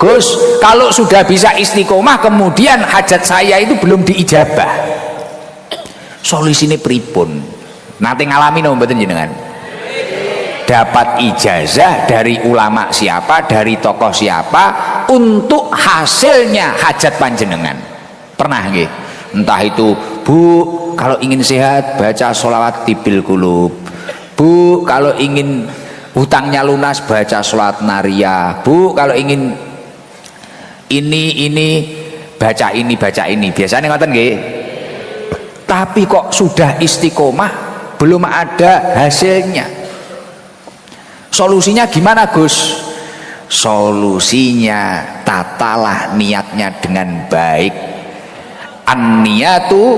Gus, kalau sudah bisa istiqomah kemudian hajat saya itu belum diijabah, solusinya pripun? Nanti ngalami no mboten jenengan? Dapat ijazah dari ulama siapa, dari tokoh siapa untuk hasilnya hajat panjenengan. Pernah nggih? Entah itu, Bu, kalau ingin sehat baca sholawat tibil kulub. Bu, kalau ingin hutangnya lunas baca sholawat nariyah. Bu, kalau ingin ini baca ini biasanya ngoten nggih. Tapi kok sudah istiqomah belum ada hasilnya. Solusinya gimana Gus? Solusinya tatalah niatnya dengan baik. An-niyatu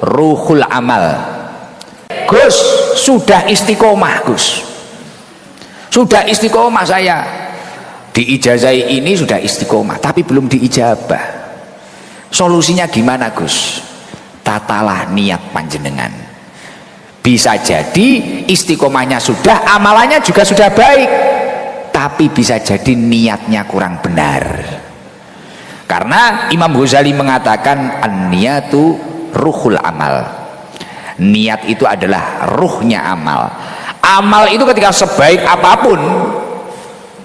ruhul amal. Gus, sudah istiqomah Gus, sudah istiqomah saya, diijazai ini sudah istiqomah tapi belum diijabah. Solusinya gimana Gus? Tatalah niat panjenengan. Bisa jadi istiqomahnya sudah, amalannya juga sudah baik, tapi bisa jadi niatnya kurang benar. Karena Imam Ghazali mengatakan an-niyatu ruhul amal. Niat itu adalah ruhnya amal. Amal itu ketika sebaik apapun,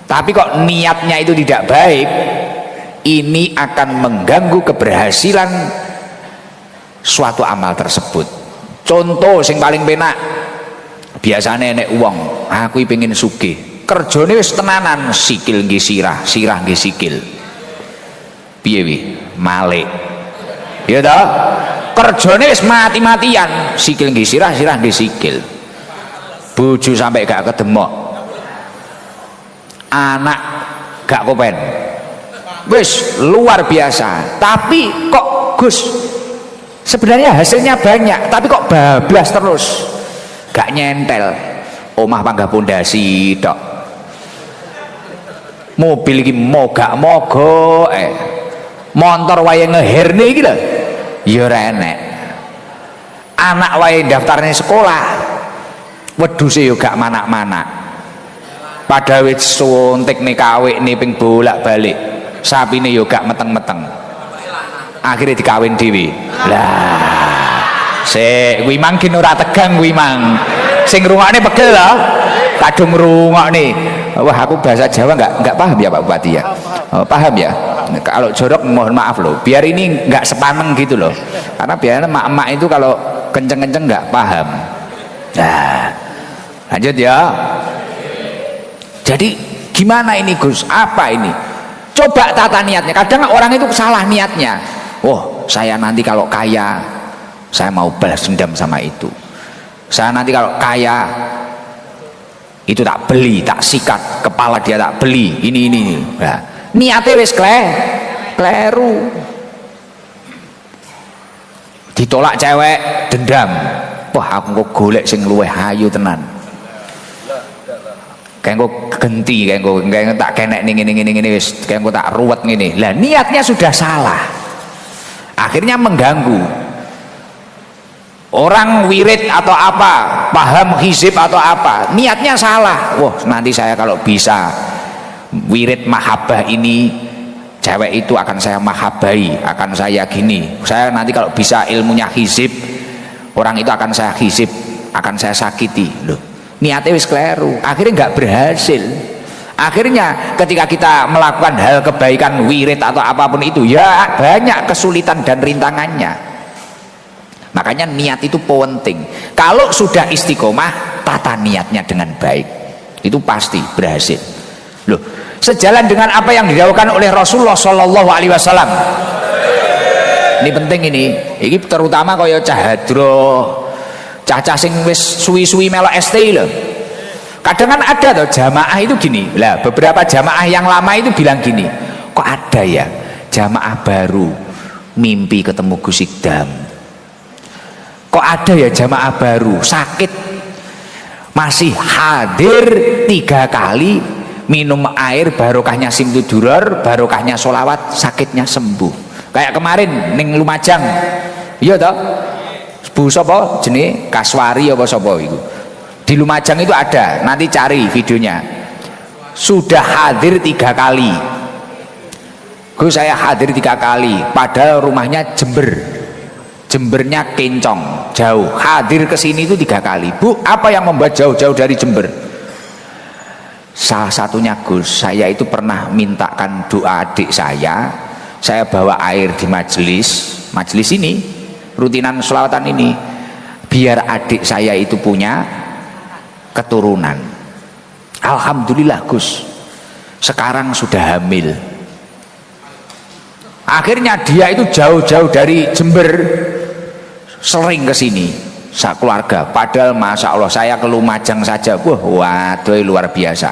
tapi kok niatnya itu tidak baik, ini akan mengganggu keberhasilan suatu amal tersebut. Contoh sing paling penak, biasanya nek uang, aku pengen sugih, kerjane wis tenanan, sikil nggih sirah, sirah nggih sikil. Piye wi? Malik. Ya toh? Kerjane wis mati-matian, sikil nggih sirah, sirah nggih sikil. Bojo sampai gak kedemok, anak gak kopen, wis luar biasa. Tapi kok Gus, sebenarnya hasilnya banyak, tapi kok bablas terus, gak nyentel. Omah panggah pondasi tok, mobil iki mogak-mogok, motor wae ngeherne iki lho ya ora enek. Anak wae daftarnya sekolah, wedhuse yo gak manak-manak. Pada wis suntik nih kawik nih ping bolak-balik, sapine yo gak meteng-meteng. Akhirnya dikawin dhewe. Lah, sik kuwi mangkin ora tegang kuwi mang. Sing ngrungokne pegel lho. Kadung ngrungokne. Wah, aku bahasa Jawa enggak paham ya Pak Bupati ya. Oh, paham ya. Kalau jorok mohon maaf loh. Biar ini enggak sepaneng gitu loh. Karena biasanya emak-emak itu kalau kenceng-kenceng enggak paham. Nah, lanjut ya. Jadi gimana ini Gus? Apa ini? Coba tata niatnya. Kadang orang itu salah niatnya. Oh, saya nanti kalau kaya, saya mau balas dendam sama itu. Saya nanti kalau kaya, itu tak beli, tak sikat, kepala dia tak beli. Ini. Nah, niatnya wis kleru. Ditolak cewek, dendam. Wah, aku kok golek sing luwih ayu tenan. Kayak kok genti, kayak tak kenek ini wis, kayak kok tak ruwet ngene. Lah niatnya sudah salah. Akhirnya mengganggu. Orang wirid atau apa, paham hizib atau apa, niatnya salah. Wah, nanti saya kalau bisa wirid mahabbah ini, cewek itu akan saya mahabbahi, akan saya gini. Saya nanti kalau bisa ilmunya hizib, orang itu akan saya hizib, akan saya sakiti. Loh, niatnya wis kleru, akhirnya nggak berhasil. Akhirnya ketika kita melakukan hal kebaikan, wirid atau apapun itu, ya banyak kesulitan dan rintangannya. Makanya niat itu penting. Kalau sudah istiqomah, tata niatnya dengan baik, itu pasti berhasil. Loh, sejalan dengan apa yang dilakukan oleh Rasulullah Shallallahu Alaihi Wasallam. Ini penting ini terutama kaya cahadro, cacah sing wis suwi-suwi melok ST loh. Kadang kan ada tuh jamaah itu gini lah, beberapa jamaah yang lama itu bilang gini, kok ada ya jamaah baru mimpi ketemu Gus Ikdam, kok ada ya jamaah baru sakit masih hadir 3 kali minum air barokahnya simtuduror, barokahnya sholawat, sakitnya sembuh. Kayak kemarin ning Lumajang, iya toh, Bu sapa jenenge Kaswari apa sapa itu di Lumajang itu ada, nanti cari videonya. Sudah hadir 3 kali Gus saya hadir 3 kali, padahal rumahnya Jembernya Kencong, jauh. Hadir ke sini itu 3 kali. Bu, apa yang membuat jauh-jauh dari Jember? Salah satunya Gus, saya itu pernah mintakan doa adik saya bawa air di majelis ini, rutinan sholawatan ini, biar adik saya itu punya keturunan. Alhamdulillah Gus, sekarang sudah hamil. Akhirnya dia itu jauh-jauh dari Jember, sering ke sini keluarga. Padahal masya Allah saya ke Lumajang saja, waduh luar biasa,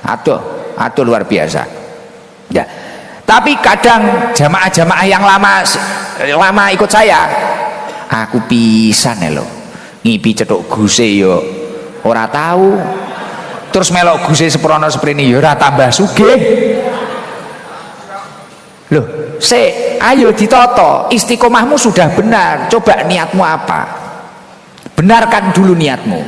aduh luar biasa. Ya, tapi kadang jamaah-jamaah yang lama ikut saya, aku pisan lho, ngipi cetuk guse yo ora tahu, terus melok guse seprono seprene yo ora tambah sugih. Loh, ayo ditoto, istiqomahmu sudah benar, coba niatmu apa? Benarkan dulu niatmu.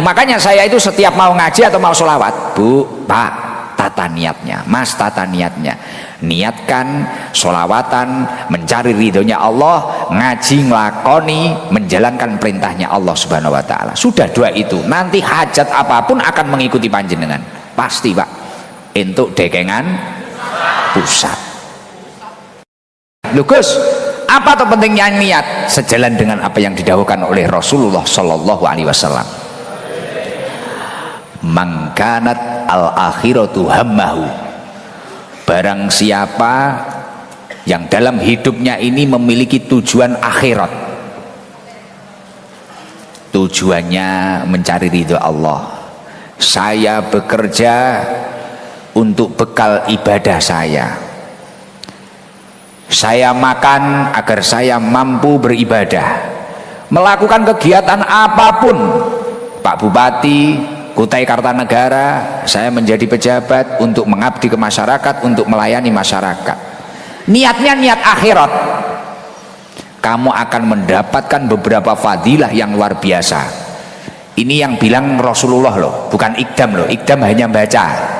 Makanya saya itu setiap mau ngaji atau mau sholawat, Bu, Pak, tata niatnya, Mas, tata niatnya. Niatkan sholawatan mencari ridhonya Allah, ngaji ngelakoni menjalankan perintahnya Allah Subhanahu wa Ta'ala. Sudah 2 itu, nanti hajat apapun akan mengikuti panjenengan, pasti Pak. Entuk dekengan pusat. Lugus, apa tuh pentingnya niat? Sejalan dengan apa yang didahulukan oleh Rasulullah Shallallahu Alaihi Wasallam. Mangkanat al akhiratu hammahu. Barang siapa yang dalam hidupnya ini memiliki tujuan akhirat, tujuannya mencari ridho Allah. Saya bekerja untuk bekal ibadah saya makan agar saya mampu beribadah, melakukan kegiatan apapun. Pak Bupati Kutai Kartanegara, saya menjadi pejabat untuk mengabdi ke masyarakat, untuk melayani masyarakat. Niatnya niat akhirat, kamu akan mendapatkan beberapa fadilah yang luar biasa. Ini yang bilang Rasulullah loh, bukan Ikdam loh. Ikdam hanya baca.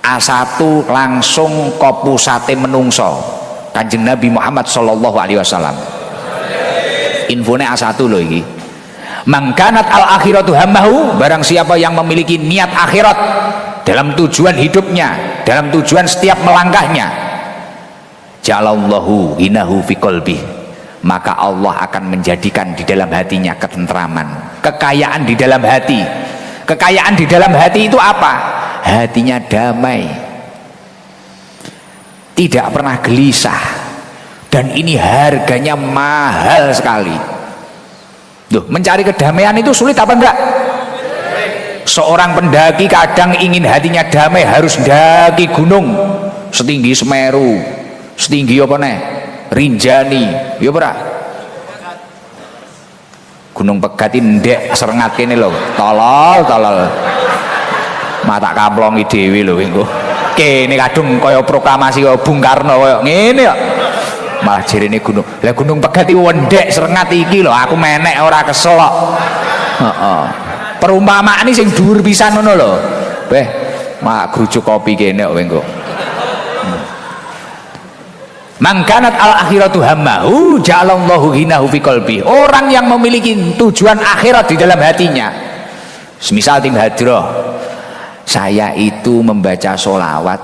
A1 langsung kopu sate menungso, Kanjeng Nabi Muhammad Sallallahu Alaihi Wasallam. Infonya A1 loh ini. Mangkanat al akhiratu hammahu, barang siapa yang memiliki niat akhirat dalam tujuan hidupnya, dalam tujuan setiap melangkahnya, ja'alallahu hinahu fi qalbi, maka Allah akan menjadikan di dalam hatinya ketentraman, kekayaan di dalam hati. Kekayaan di dalam hati itu apa? Hatinya damai, tidak pernah gelisah, dan ini harganya mahal sekali. Duh, mencari kedamaian itu sulit apa enggak? Seorang pendaki kadang ingin hatinya damai harus daki gunung setinggi Semeru, setinggi apa nih? Rinjani, ya ora? Gunung Pegat ini ndek serengat kene lho, tolol. Mata kamplongi dewi lho engko. Kene kadung kaya proklamasi kaya Bung Karno kaya ngene kok. Malah jerene gunung. Lah Gunung Pegat iki ndek serengat iki lho, aku menek ora kesel kok. Heeh. Perumpamaan sing dhuwur pisan ngono lho. Beh, mak grujuk kopi kene kok engko. Mangkanat al akhiratu hammahu ja'alallahu hinahu fi qalbi. Orang yang memiliki tujuan akhirat di dalam hatinya. Semisal tim hadroh, saya itu membaca sholawat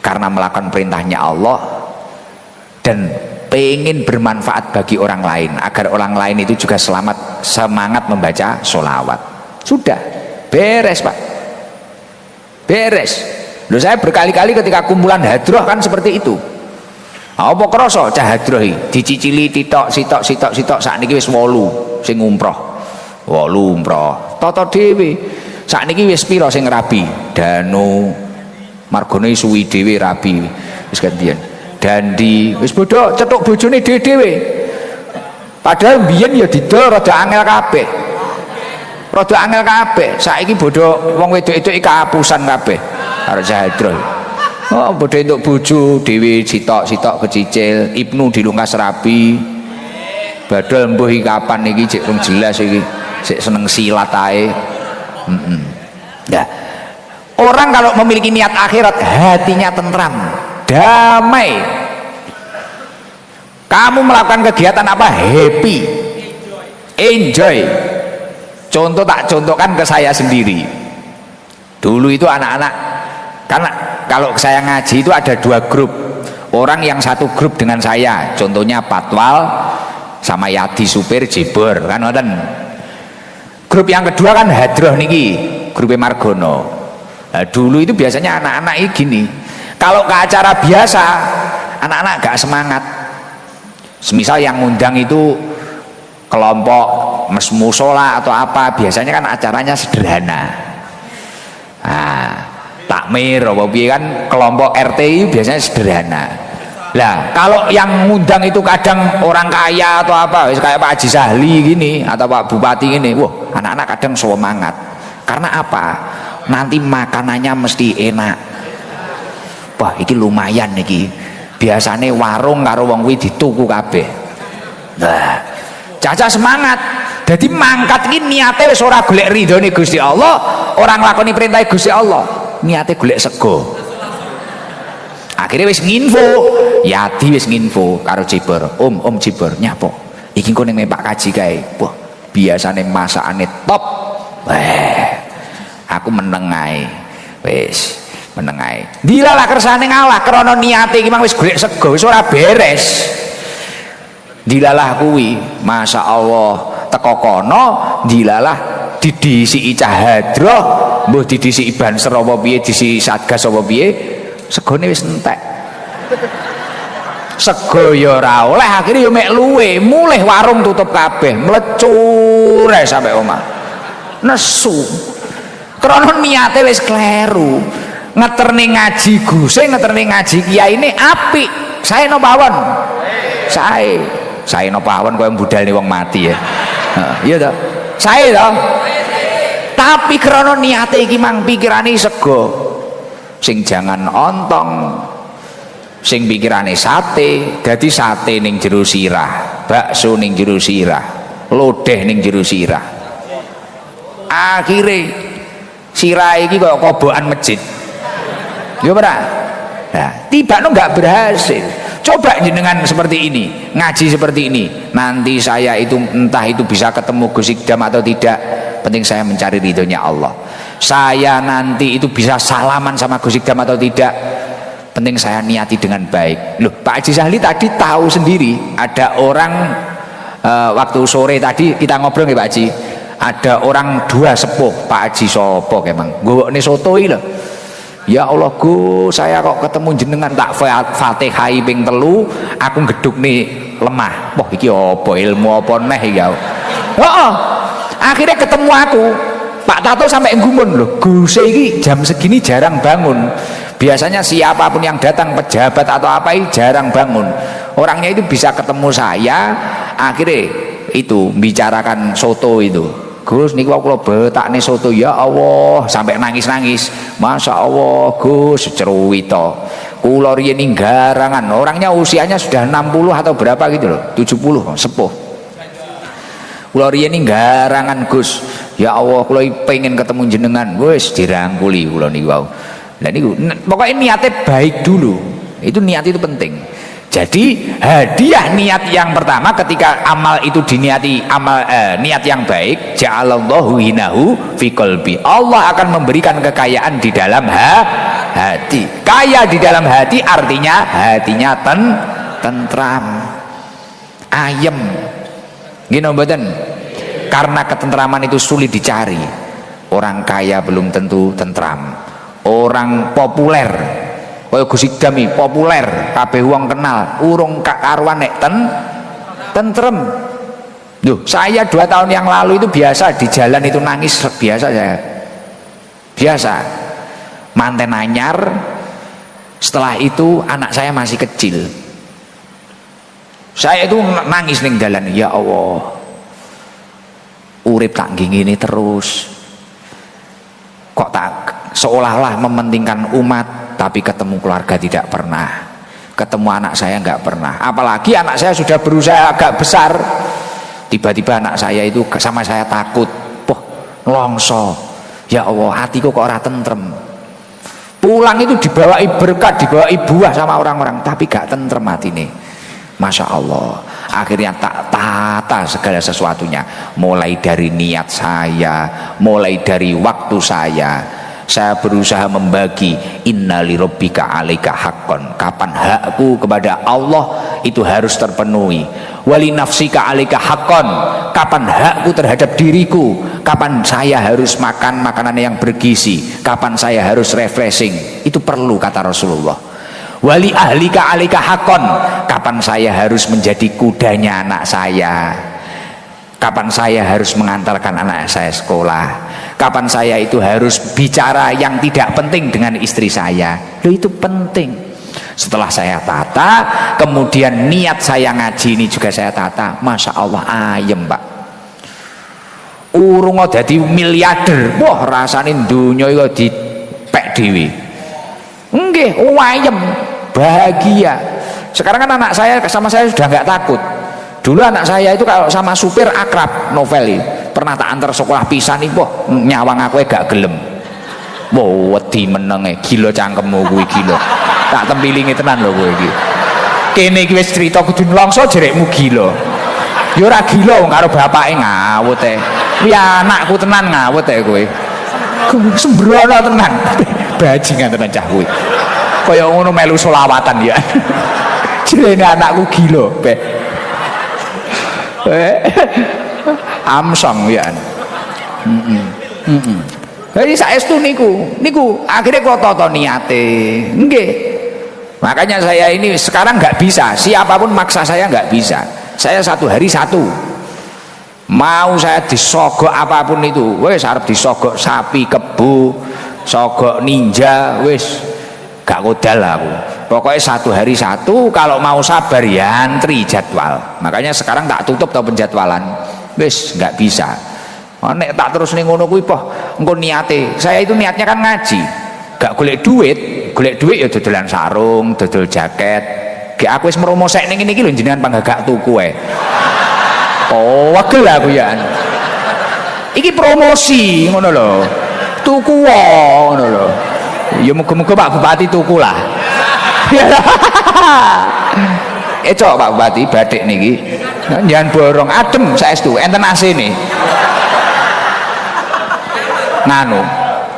karena melakukan perintahnya Allah dan pengen bermanfaat bagi orang lain, agar orang lain itu juga selamat, semangat membaca sholawat. Sudah beres Pak, beres. Loh, saya berkali-kali ketika kumpulan hadroh kan seperti itu. Apa krasa cah hadroh iki dicicili titok sakniki wis 8 sing umroh. 8 umroh. Tata dhewe. Sakniki wis pira sing rabi? Danu. Margane suwi dhewe rabi. Wis gantian. Dandi wis bodho cetuk bojone dhewe-dhewe. Padahal biyen ya didol rada angel kabeh. Rada angel kabeh. Saiki bodho wong wedok-wedok iki kapusan kabeh karo cah hadroh. Oh, bodho entuk bojo dhewe sitok-sitok kecicil, Ibnu dilungkas rabi. Badal mbuh iki kapan iki cek rung jelas iki. Sik seneng silat ae. Ya. Orang kalau memiliki niat akhirat, hatinya tentram, damai. Kamu melakukan kegiatan apa? Happy, enjoy. Tak contohkan ke saya sendiri. Dulu itu anak-anak, karena kalau saya ngaji itu ada 2 grup. Orang yang satu grup dengan saya, contohnya Patwal sama Yadi supir Jibor, kan ngoten. Grup yang kedua kan Hadroh niki, grup Margono. Nah, dulu itu biasanya anak-anak ini gini. Kalau ke acara biasa, anak-anak gak semangat. Semisal yang ngundang itu kelompok musola atau apa, biasanya kan acaranya sederhana. Nah, takmir apa piye kan kelompok RT itu biasanya sederhana. Lah kalau yang ngundang itu kadang orang kaya atau apa, kayak Pak Haji Sahli gini atau Pak Bupati gini, wah anak-anak kadang semangat. Karena apa? Nanti makanannya mesti enak. Wah iki lumayan iki. Biasanya warung karo wong kuwi dituku kabeh. Nah, caca semangat. Jadi mangkat ini niatnya wis ora golek ridhone Gusti Allah, orang lakoni perintah Gusti Allah, niatnya golek sego. Akhirnya wis nginfo, Yadi wis nginfo karo Jibor, Om Jibor nyapa iki engko ning Pak Kaji kae. Wah biasane masakane top. Aku meneng ae, wis meneng ae. Dilalah kersane ngalah krana niate iki mang wis golek sego, wis ora beres. Dilalah kuwi, masya Allah teko kono, dilalah didisi Cahadroh, mbuh didisi Banser apa piye, disi Satgas apa piye, segone wis entek. Sego ya ora oleh, akhirnya ya mek luwe, mulih warung tutup kabeh, mlecur ae sampe omah. Nesu. Krana niate wis kleru. Ngeterne ngaji Guse, ngeterne ngaji kiai ini apik. Saya no pawon. Saya no pawon koyo budal wong mati ya. Iya toh. Saya toh. Tapi krana niate iki mang pikirane sego. Sing jangan ontong. Sing pikirane sate, dadi sate ning jero sirah, bakso ning jero sirah, lodeh ning jero sirah. Akhire sirah iki kaya kobokan masjid. Ya ora? Nah, tiba-tiba enggak berhasil. Coba jenengan seperti ini, ngaji seperti ini. Nanti saya itu entah itu bisa ketemu Gus Ikdam atau tidak. Penting saya mencari ridhonya Allah. Saya nanti itu bisa salaman sama Gus Ikdam atau tidak. Penting saya niati dengan baik. Loh, Pak Haji Sahli tadi tahu sendiri ada orang waktu sore tadi kita ngobrol ya Pak Haji. Ada orang 2 sepuh, Pak Haji sopo kemang. Gowokne soto iki lho. Ya Allah Gus, saya kok ketemu jenengan tak Fatihai ping 3, aku gedhukne lemah. Wah iki apa ilmu apa neh iki ya. Heeh. Akhirnya ketemu aku. Pak Tato sampai gumun loh. Gus iki jam segini jarang bangun. Biasanya siapapun yang datang pejabat atau apa ini jarang bangun. Orangnya itu bisa ketemu saya, akhirnya itu bicarakan soto itu. Gus niku kula betakne soto ya Allah sampai nangis-nangis. Masya Allah Gus ceruwita. Kula riyen ning Garangan, orangnya usianya sudah 60 atau berapa gitu loh, 70 sepuh. Kula riyen ning Garangan Gus. Ya Allah kula pengen ketemu jenengan. Wis dirangkuli kula niku wau. Lah niku pokoknya niatnya baik dulu. Itu niat itu penting. Jadi hadiah niat yang pertama ketika amal itu diniati niat yang baik, ja'alallahu hinahu fi qalbi. Allah akan memberikan kekayaan di dalam hati. Kaya di dalam hati artinya hatinya tentram, ayem. Gini mboten? Karena ketentraman itu sulit dicari. Orang kaya belum tentu tentram. Orang populer kaya Gus Ikdam populer, kabeh wong kenal, urung karuan nek tentrem. Loh, saya 2 tahun yang lalu itu biasa di jalan itu nangis biasa saya. Biasa. Manten anyar. Setelah itu anak saya masih kecil. Saya itu nangis ning jalan, ya Allah. Urip tak ngene terus. Kok tak seolah-olah mementingkan umat, tapi ketemu keluarga tidak pernah, ketemu anak saya nggak pernah. Apalagi anak saya sudah berusaha agak besar, tiba-tiba anak saya itu sama saya takut, longso. Ya Allah, hatiku kok ora tentrem. pulang itu dibawai berkat, dibawai buah sama orang-orang, tapi gak tentrem hatine. Masya Allah, akhirnya tak tata segala sesuatunya, mulai dari niat saya, mulai dari waktu saya berusaha membagi. Innali rabbika alaika haqqon, kapan hakku kepada Allah itu harus terpenuhi. Wali nafsika alaika haqqon, kapan hakku terhadap diriku, kapan saya harus makan makanan yang bergizi, kapan saya harus refreshing, itu perlu kata Rasulullah. Wali ahlika alika hakon, kapan saya harus menjadi kudanya anak saya, kapan saya harus mengantarkan anak saya sekolah, kapan saya itu harus bicara yang tidak penting dengan istri saya. Loh, itu penting. Setelah saya tata, kemudian niat saya ngaji ini juga saya tata. Masya Allah, ayem Pak. Urung dadi miliarder, wah rasane dunya iku dipek dhewe. Nggih, ayem, bahagia. Sekarang kan anak saya sama saya sudah nggak takut. Dulu anak saya itu kalau sama supir akrab, novel pernah tak antar sekolah pisan nih, boh nyawang aku gak gelem. Wow, wedi menenge, gila cangkemmu kuwi gila. Tak tempilingi tenan lho kowe iki. Kene iki wis crita kudu nlongso jerekmu gila. Ya ora gila wong karo bapake ngawut e. Kuwi anakku tenan ngawut e kowe. Sembrono tenan. Bajingan tenan cah kuwi. Kaya ngono melu selawatan ya. Jerene anakku gila, Bek. Amsong ya. Jadi saestu niku akhirnya kula tata niate. Nggih. Makanya saya ini sekarang nggak bisa, siapapun maksa saya nggak bisa. Saya satu hari satu. Mau saya disogok apapun itu, wes arep disogok sapi kebo, sogok ninja, wes gak kodal aku. Pokoknya satu hari satu, kalau mau sabar ya antri jadwal. Makanya sekarang tak tutup tau penjadwalan. Wes nggak bisa. Nek tak terus ning ngono kuwi poh engko niate. Saya itu niatnya kan ngaji. Gak golek duit ya dodolan sarung, dodol jaket. Gek aku wis meromosek ning ngene iki lho jenengan panggagak tuku ae. Oh, wagel aku ya. Iki promosi ngono lho. Tuku ngono lho. Ya muga-muga Pak Bupati tuku lah. Cok Pak Bupati batik niki. Jangan borong adem saestu enten AC-ne. Nganu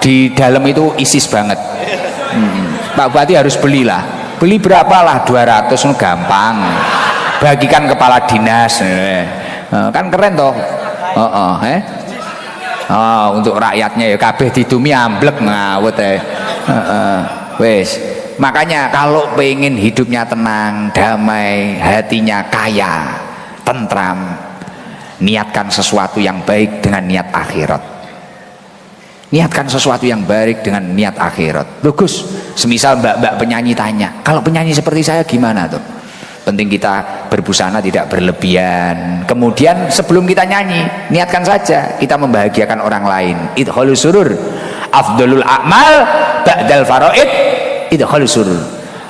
di dalam itu isis banget. Pak Bupati harus belilah. Beli berapa lah 200 gampang. Bagikan kepala dinas. Kan keren toh. Untuk rakyatnya ya kabeh didumi amblek ngawut wes. Makanya kalau pengen hidupnya tenang, damai, hatinya kaya, tentram, niatkan sesuatu yang baik dengan niat akhirat. Niatkan sesuatu yang baik dengan niat akhirat. Bagus. Semisal mbak-mbak penyanyi tanya, kalau penyanyi seperti saya gimana tuh? Penting kita berbusana tidak berlebihan. Kemudian sebelum kita nyanyi, niatkan saja kita membahagiakan orang lain. Idkhalus surur. Afdalul a'mal ba'dal faraid idkhalus surur.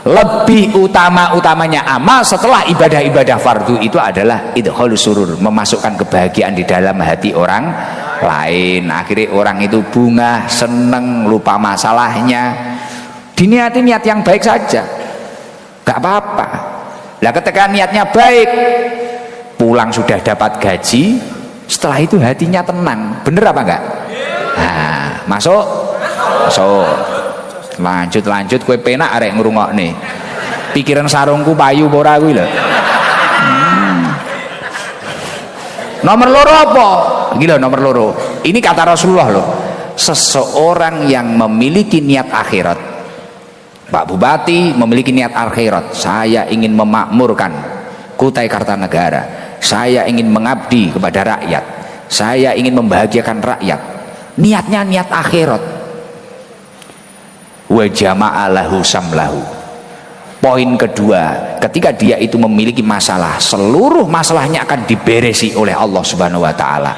Lebih utamanya amal setelah ibadah-ibadah fardu itu adalah idkhalus surur, memasukkan kebahagiaan di dalam hati orang lain. Akhirnya orang itu bungah, seneng, lupa masalahnya. Diniati niat yang baik saja, gak apa-apa. Lah ketika niatnya baik, pulang sudah dapat gaji, setelah itu hatinya tenang. Bener apa enggak? Nah, masuk. Lanjut kue penak arek ngrungokne. Pikiran sarungku payu ora kuwi lho. Nomor loro apa? Iki lho nomor loro. Ini kata Rasulullah loh. Seseorang yang memiliki niat akhirat, Pak Bupati memiliki niat akhirat, saya ingin memakmurkan Kutai Kartanegara, saya ingin mengabdi kepada rakyat, saya ingin membahagiakan rakyat, niatnya niat akhirat. Wa jama'alahu samlahu. Poin kedua, ketika dia itu memiliki masalah, seluruh masalahnya akan diberesi oleh Allah Subhanahu wa taala.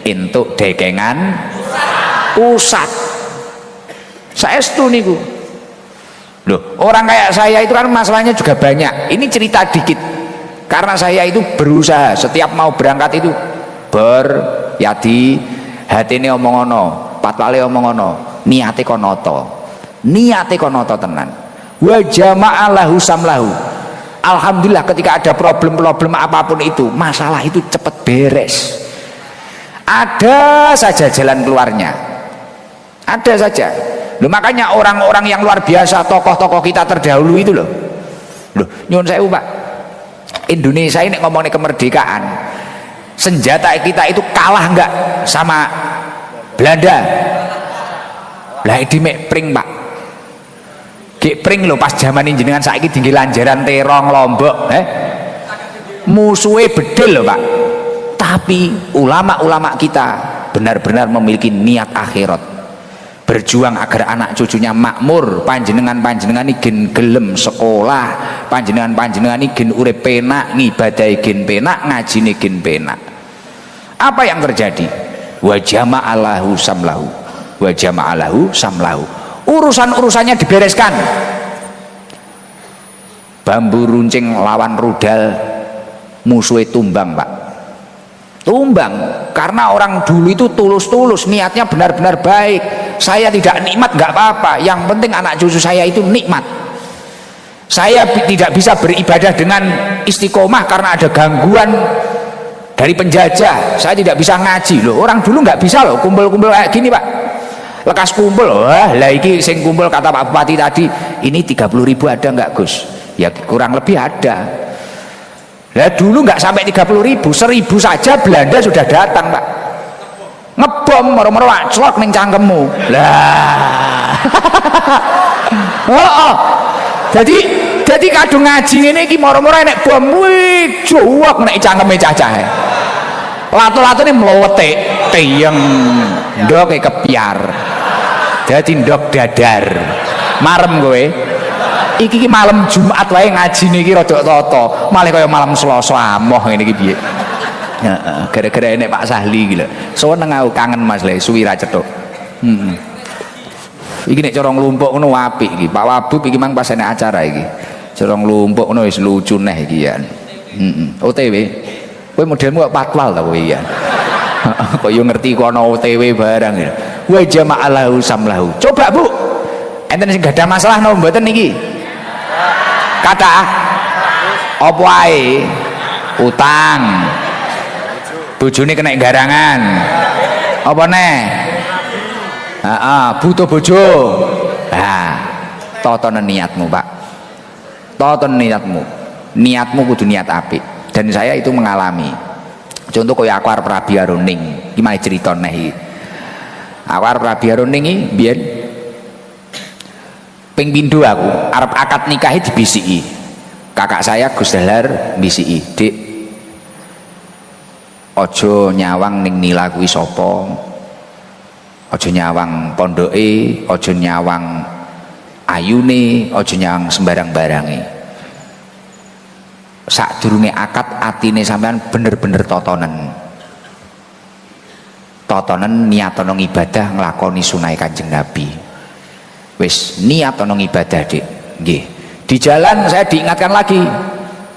Entuk dekengan pusat. Saestu niku. Loh, orang kayak saya itu kan masalahnya juga banyak. Ini cerita dikit. Karena saya itu berusaha setiap mau berangkat itu yadi hatine omong ono, patwale omong ono, niate konoto. niate kono tenan. Wa jama'alahu samlahu. Alhamdulillah ketika ada problem-problem apapun itu, masalah itu cepat beres. Ada saja jalan keluarnya. Ada saja. Loh, makanya orang-orang yang luar biasa, tokoh-tokoh kita terdahulu itu loh. Loh, nyuwun sewu Pak. Indonesia ini ngomongin kemerdekaan. Senjata kita itu kalah enggak sama Belanda? Lah di pring Pak. Pring loh pas zaman ini jenengan saiki tinggi lanjaran terong Lombok, musuhnya bedel loh Pak. Tapi ulama-ulama kita benar-benar memiliki niat akhirat, berjuang agar anak cucunya makmur. Panjenengan ini gelem sekolah, panjenengan ini urip penak, ngibadahi gen penak, ngajine gen penak. Apa yang terjadi? Wa jama'alahu samlahu, wa jama'alahu samlahu. Urusan-urusannya dibereskan. Bambu runcing lawan rudal, musuhnya tumbang Pak. Tumbang karena orang dulu itu tulus-tulus, niatnya benar-benar baik. Saya tidak nikmat nggak apa-apa, yang penting anak cucu saya itu nikmat. Saya tidak bisa beribadah dengan istiqomah karena ada gangguan dari penjajah. Saya tidak bisa ngaji loh. Orang dulu nggak bisa loh kumpul-kumpul kayak gini Pak. Lekas kumpul, wah lah iki sing kumpul kata Pak Bupati tadi, ini 30.000 ada nggak Gus? Ya kurang lebih ada. Lah dulu nggak sampai 30.000, 1.000 saja Belanda sudah datang Pak. Ngebom moro-moro celok ning cangkemmu. Lah. Oh. Jadi kadung ngaji ngene iki moro-moro nek bom wih juwak nek cangkeme cacahe. Lato-latone mlowete teyeng ndoke kepiar. Dadi ndok dadar. Marem kowe. Iki malam Jumat wae ngajine iki rada tata, malah kaya malam Selasa amoh ngene iki piye. Heeh, gara-gara enek Pak Sahli iki lho. Seneng aku kangen Mas le suwi ra cethuk. Iki nek cara nglumpuk ngono apik iki. Pak Wabub iki mang pas enek acara iki. Cara nglumpuk ngono wis lucu neh iki ya. OTW. Kowe modelmu kok patwal ta kowe ya. Kok yo ngerti kok ana OTW barang ya. Wa jama'alahu samlahu. Coba Bu. Enten sing gadah masalah napa mboten niki? Kata apa ae? Utang. Bojone kena garangan. Apa neh? Butuh bojo. Nah, totonen niatmu, Pak. Toton niatmu. Niatmu kudu niat apik. Dan saya itu mengalami. Contoh kaya aku arep rabi aruning. Iki mari crita neh iki. Aku arep rabi aruning iki biyen ping pindho aku arep akad nikahi dibisiki. Kakak saya Gus Dahlar bisiki, "Dik, ojo nyawang ning nila kuwi sapa, ojo nyawang pondoke, ojo nyawang ayune, ojo nyawang sembarang barange. Sadurunge akad atine sampean bener-bener totonen niatono ibadah nglakoni sunah Kanjeng Nabi. Wis niatono ibadah Dik." Nggih. Di jalan saya diingatkan lagi,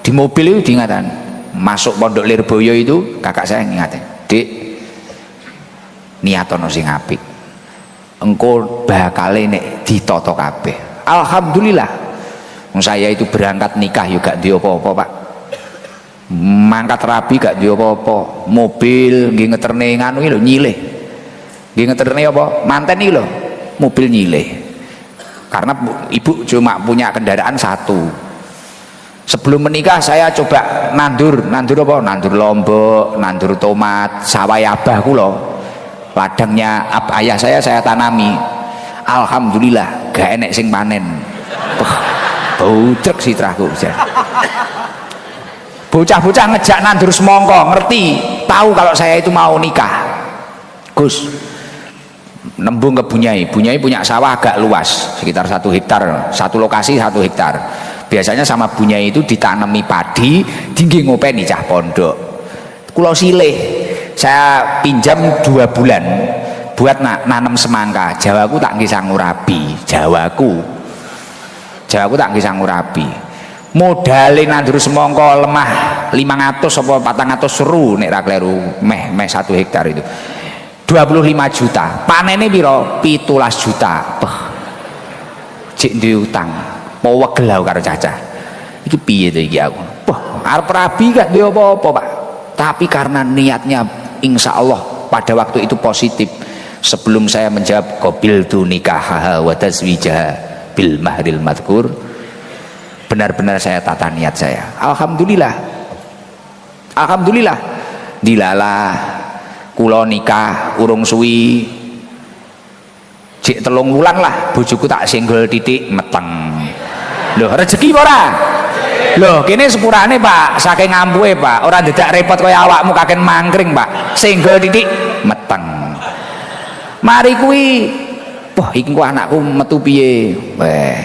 di mobil itu diingatkan. Masuk Pondok Lirboyo itu kakak saya ngingatin, "Dik, niatono sing apik, engko bakale nek ditata kabeh." Alhamdulillah saya itu berangkat nikah juga di apa-apa Pak, mangkat rabi gak di apa-apa, mobil nggih ngeterne nganu iki lho nyilih, nggih ngeterne apa manten iki lho mobil nyilih karena ibu cuma punya kendaraan satu. Sebelum menikah saya coba nandur apa? Nandur lombok, nandur tomat, sawah abahku loh. Ladangnya ayah saya tanami. Alhamdulillah gak enek sing panen. Bautrek sitraku. Bocah-bocah ngejak nandur semongko, ngerti, tahu kalau saya itu mau nikah. Gus, nembung ke Bunyai punya sawah agak luas, sekitar 1 hektar, satu lokasi 1 hektar. Biasanya sama Bunyai itu ditanami padi, tinggi ngopeni cah pondok. Kulo silih, saya pinjam 2 bulan buat nanam semangka. Jawaku tak nggih sangurabi, Jawaku tak nggih sangurabi. Modale nandur semongko lemah 500 apa 400 seru nek ra kleru, meh 1 hektar itu. 25 juta. Panene piro? 17 juta. cek duwe utang mau wegel karo cacah iki piye to iki aku wah arep rabi gak duwe apa-apa Pak tapi karena niatnya insya Allah pada waktu itu positif sebelum saya menjawab qabiltu nikahaha wa tazwijaha bil mahril madhkur benar-benar saya tata niat saya alhamdulillah dilalah kula nikah urung suwi jek 3 wulan lah bojoku tak singgol titik meteng lho rezeki ora lho kene sepurane Pak saking ngampuhe Pak ora dadak repot kaya awakmu kaken mangkring Pak singgol titik meteng mari kuwi wah iki ku anakku metu piye weh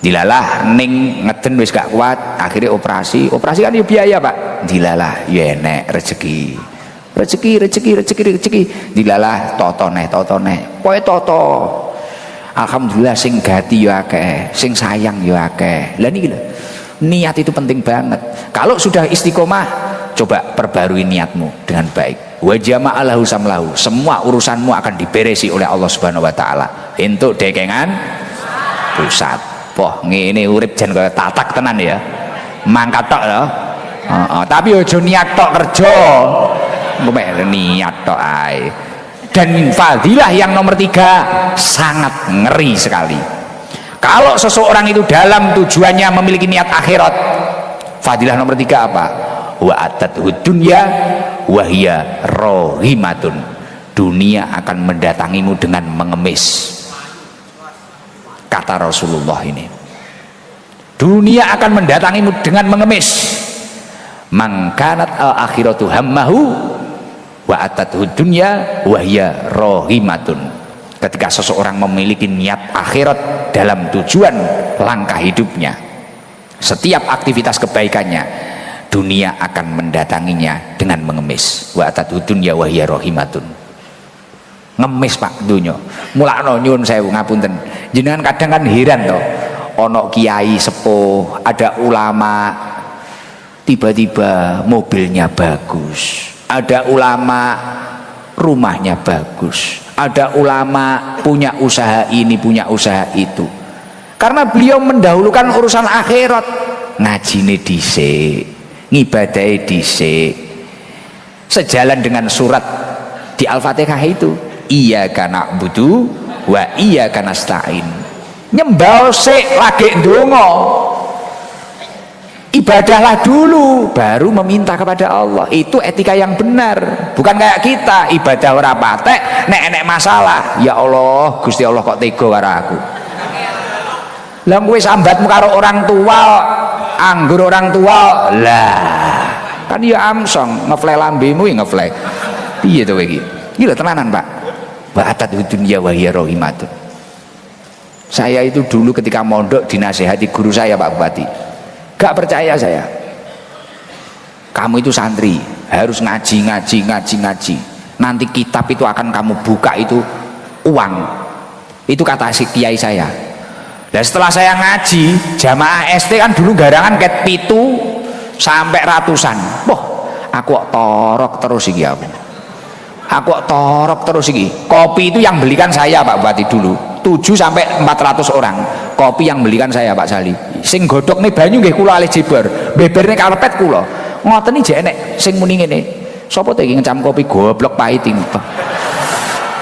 dilalah ning ngeden wis gak kuat akhirnya operasi kan ya biaya Pak dilalah ya enek rezeki dilalah totone pokoke toto alhamdulillah sing gati ya akeh sing sayang ya akeh lah niki lho niat itu penting banget kalau sudah istiqomah coba perbarui niatmu dengan baik wa jama'alahu samlahu semua urusanmu akan diberesi oleh Allah Subhanahu wa taala entuk dekengan pusat poh ngene urip jan kaya tatak tenan ya mangkat tok lho tapi aja niat tok kerja niat tok ae dan fadilah yang nomor 3 sangat ngeri sekali kalau seseorang itu dalam tujuannya memiliki niat akhirat fadilah nomor 3 apa wa atadhud dunya wa hiya rohimatun dunia akan mendatangimu dengan mengemis kata Rasulullah ini dunia akan mendatangimu dengan mengemis mangkanat al akhiratu hammahu wa atatuh dunya wa hiya rohimatun ketika seseorang memiliki niat akhirat dalam tujuan langkah hidupnya setiap aktivitas kebaikannya dunia akan mendatanginya dengan mengemis wa atatuh dunya wa hiya rohimatun ngemis Pak dunya mulakno nyuwun sewu ngapunten jenengan kadang kan heran toh ono kiai sepuh ada ulama tiba-tiba mobilnya bagus ada ulama rumahnya bagus ada ulama punya usaha ini punya usaha itu karena beliau mendahulukan urusan akhirat ngajine dhisik ngibadahe dhisik sejalan dengan surat di Al-Fatihah itu iyyaka na'budu wa iyyaka nasta'in nyembah sik lagi ndonga ibadahlah dulu baru meminta kepada Allah itu etika yang benar bukan kayak kita ibadah ora patek nek masalah ya Allah Gusti Allah kok tega karo aku lah kowe sambatmu karo orang tua anggur orang tua lah kan ya amsong ngefle lambemu ya ngefle piye to kowe iki lho tenanan Pak wa atad dunya wa hiya rohimatun saya itu dulu ketika mondok dinasehati guru saya Pak Bupati gak percaya saya kamu itu santri harus ngaji nanti kitab itu akan kamu buka itu uang itu kata si kiai saya dan setelah saya ngaji jamaah ST kan dulu garangan ket pitu sampai ratusan wah aku kok torok terus iki kopi itu yang belikan saya Pak Bupati dulu 7 sampai 400 orang kopi yang belikan saya Pak Sali sing godhok nih banyu nggih kula alih jebar beberne karpet kula ngoten iki jek enek sing muni ngene sapa to iki ngecam kopi goblok pahit iki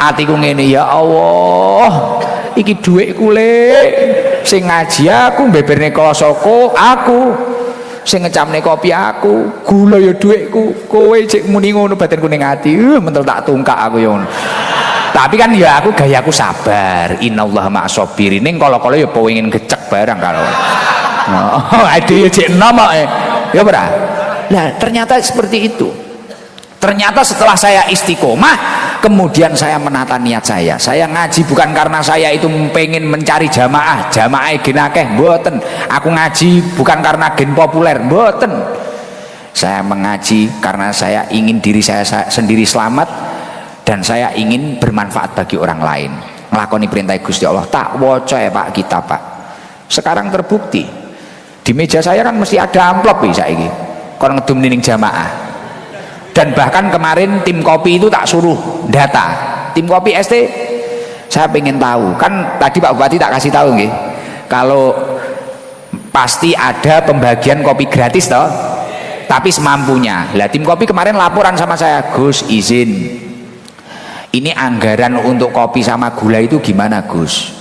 atiku ngene ya Allah iki dhuwitku le sing ngaji aku beberne kosoko aku sing ngecamne kopi aku gula ya dhuwitku kowe cek muni ngono batinku ning ati mentel tak tungkak aku ya ngono tapi kan ya aku gayaku sabar innallaha ma'as-sabirin ning kala-kala ya pengen gecek barang karo ada ya cek nama ya ora lah ternyata seperti itu ternyata setelah saya istiqomah kemudian saya menata niat saya ngaji bukan karena saya itu pengen mencari jamaah gen akeh mboten aku ngaji bukan karena gen populer mboten saya mengaji karena saya ingin diri saya sendiri selamat dan saya ingin bermanfaat bagi orang lain ngelakoni perintah Gusti Allah tak waca ya Pak kita Pak sekarang terbukti di meja saya kan mesti ada amplop bisa ini kon ngedum ning jamaah dan bahkan kemarin tim kopi itu tak suruh data tim kopi ST Saya pengen tahu, kan tadi Pak Bupati tak kasih tahu nggih, kalau pasti ada pembagian kopi gratis toh, tapi semampunya. Lah tim kopi kemarin laporan sama saya, Gus izin, ini anggaran untuk kopi sama gula itu gimana Gus?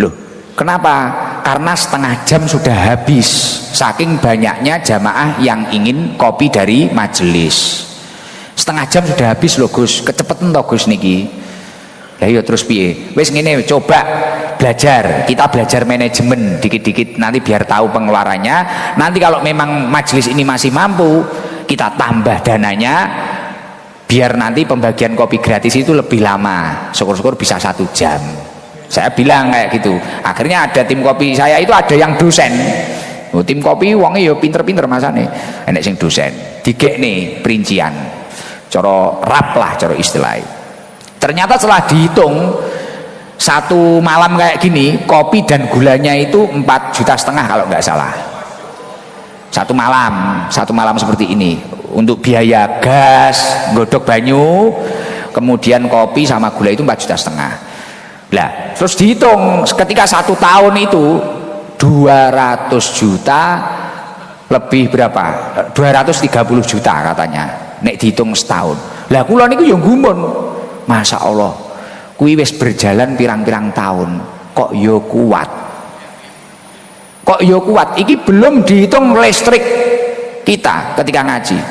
Loh, kenapa? Karena setengah jam sudah habis, saking banyaknya jamaah yang ingin kopi dari majelis. Setengah jam sudah habis loh Gus, kecepetan toh Gus niki. Lah iya terus piye? Wis ngene, coba belajar, kita belajar manajemen dikit-dikit nanti biar tahu pengeluarannya. Nanti kalau memang majelis ini masih mampu, kita tambah dananya biar nanti pembagian kopi gratis itu lebih lama. Syukur-syukur bisa 1 jam. Saya bilang kayak gitu. Akhirnya ada tim kopi saya itu ada yang dosen. Oh, tim kopi wonge ya pinter-pinter masane. Enek sing dosen. Digekne perincian. Cara rap lah cara istilahnya. Ternyata setelah dihitung 1 malam kayak gini, kopi dan gulanya itu 4,5 juta kalau nggak salah. 1 malam seperti ini. Untuk biaya gas, godok banyu, kemudian kopi sama gula itu 4,5 juta. Lah, terus dihitung ketika 1 tahun itu 200 juta lebih berapa? 230 juta katanya. Nek dihitung setahun. Lah kula niku yo gumun. Masya Allah, kuwi wis berjalan pirang-pirang tahun, kok yo kuat. Kok yo kuat? Iki belum dihitung listrik kita ketika ngaji.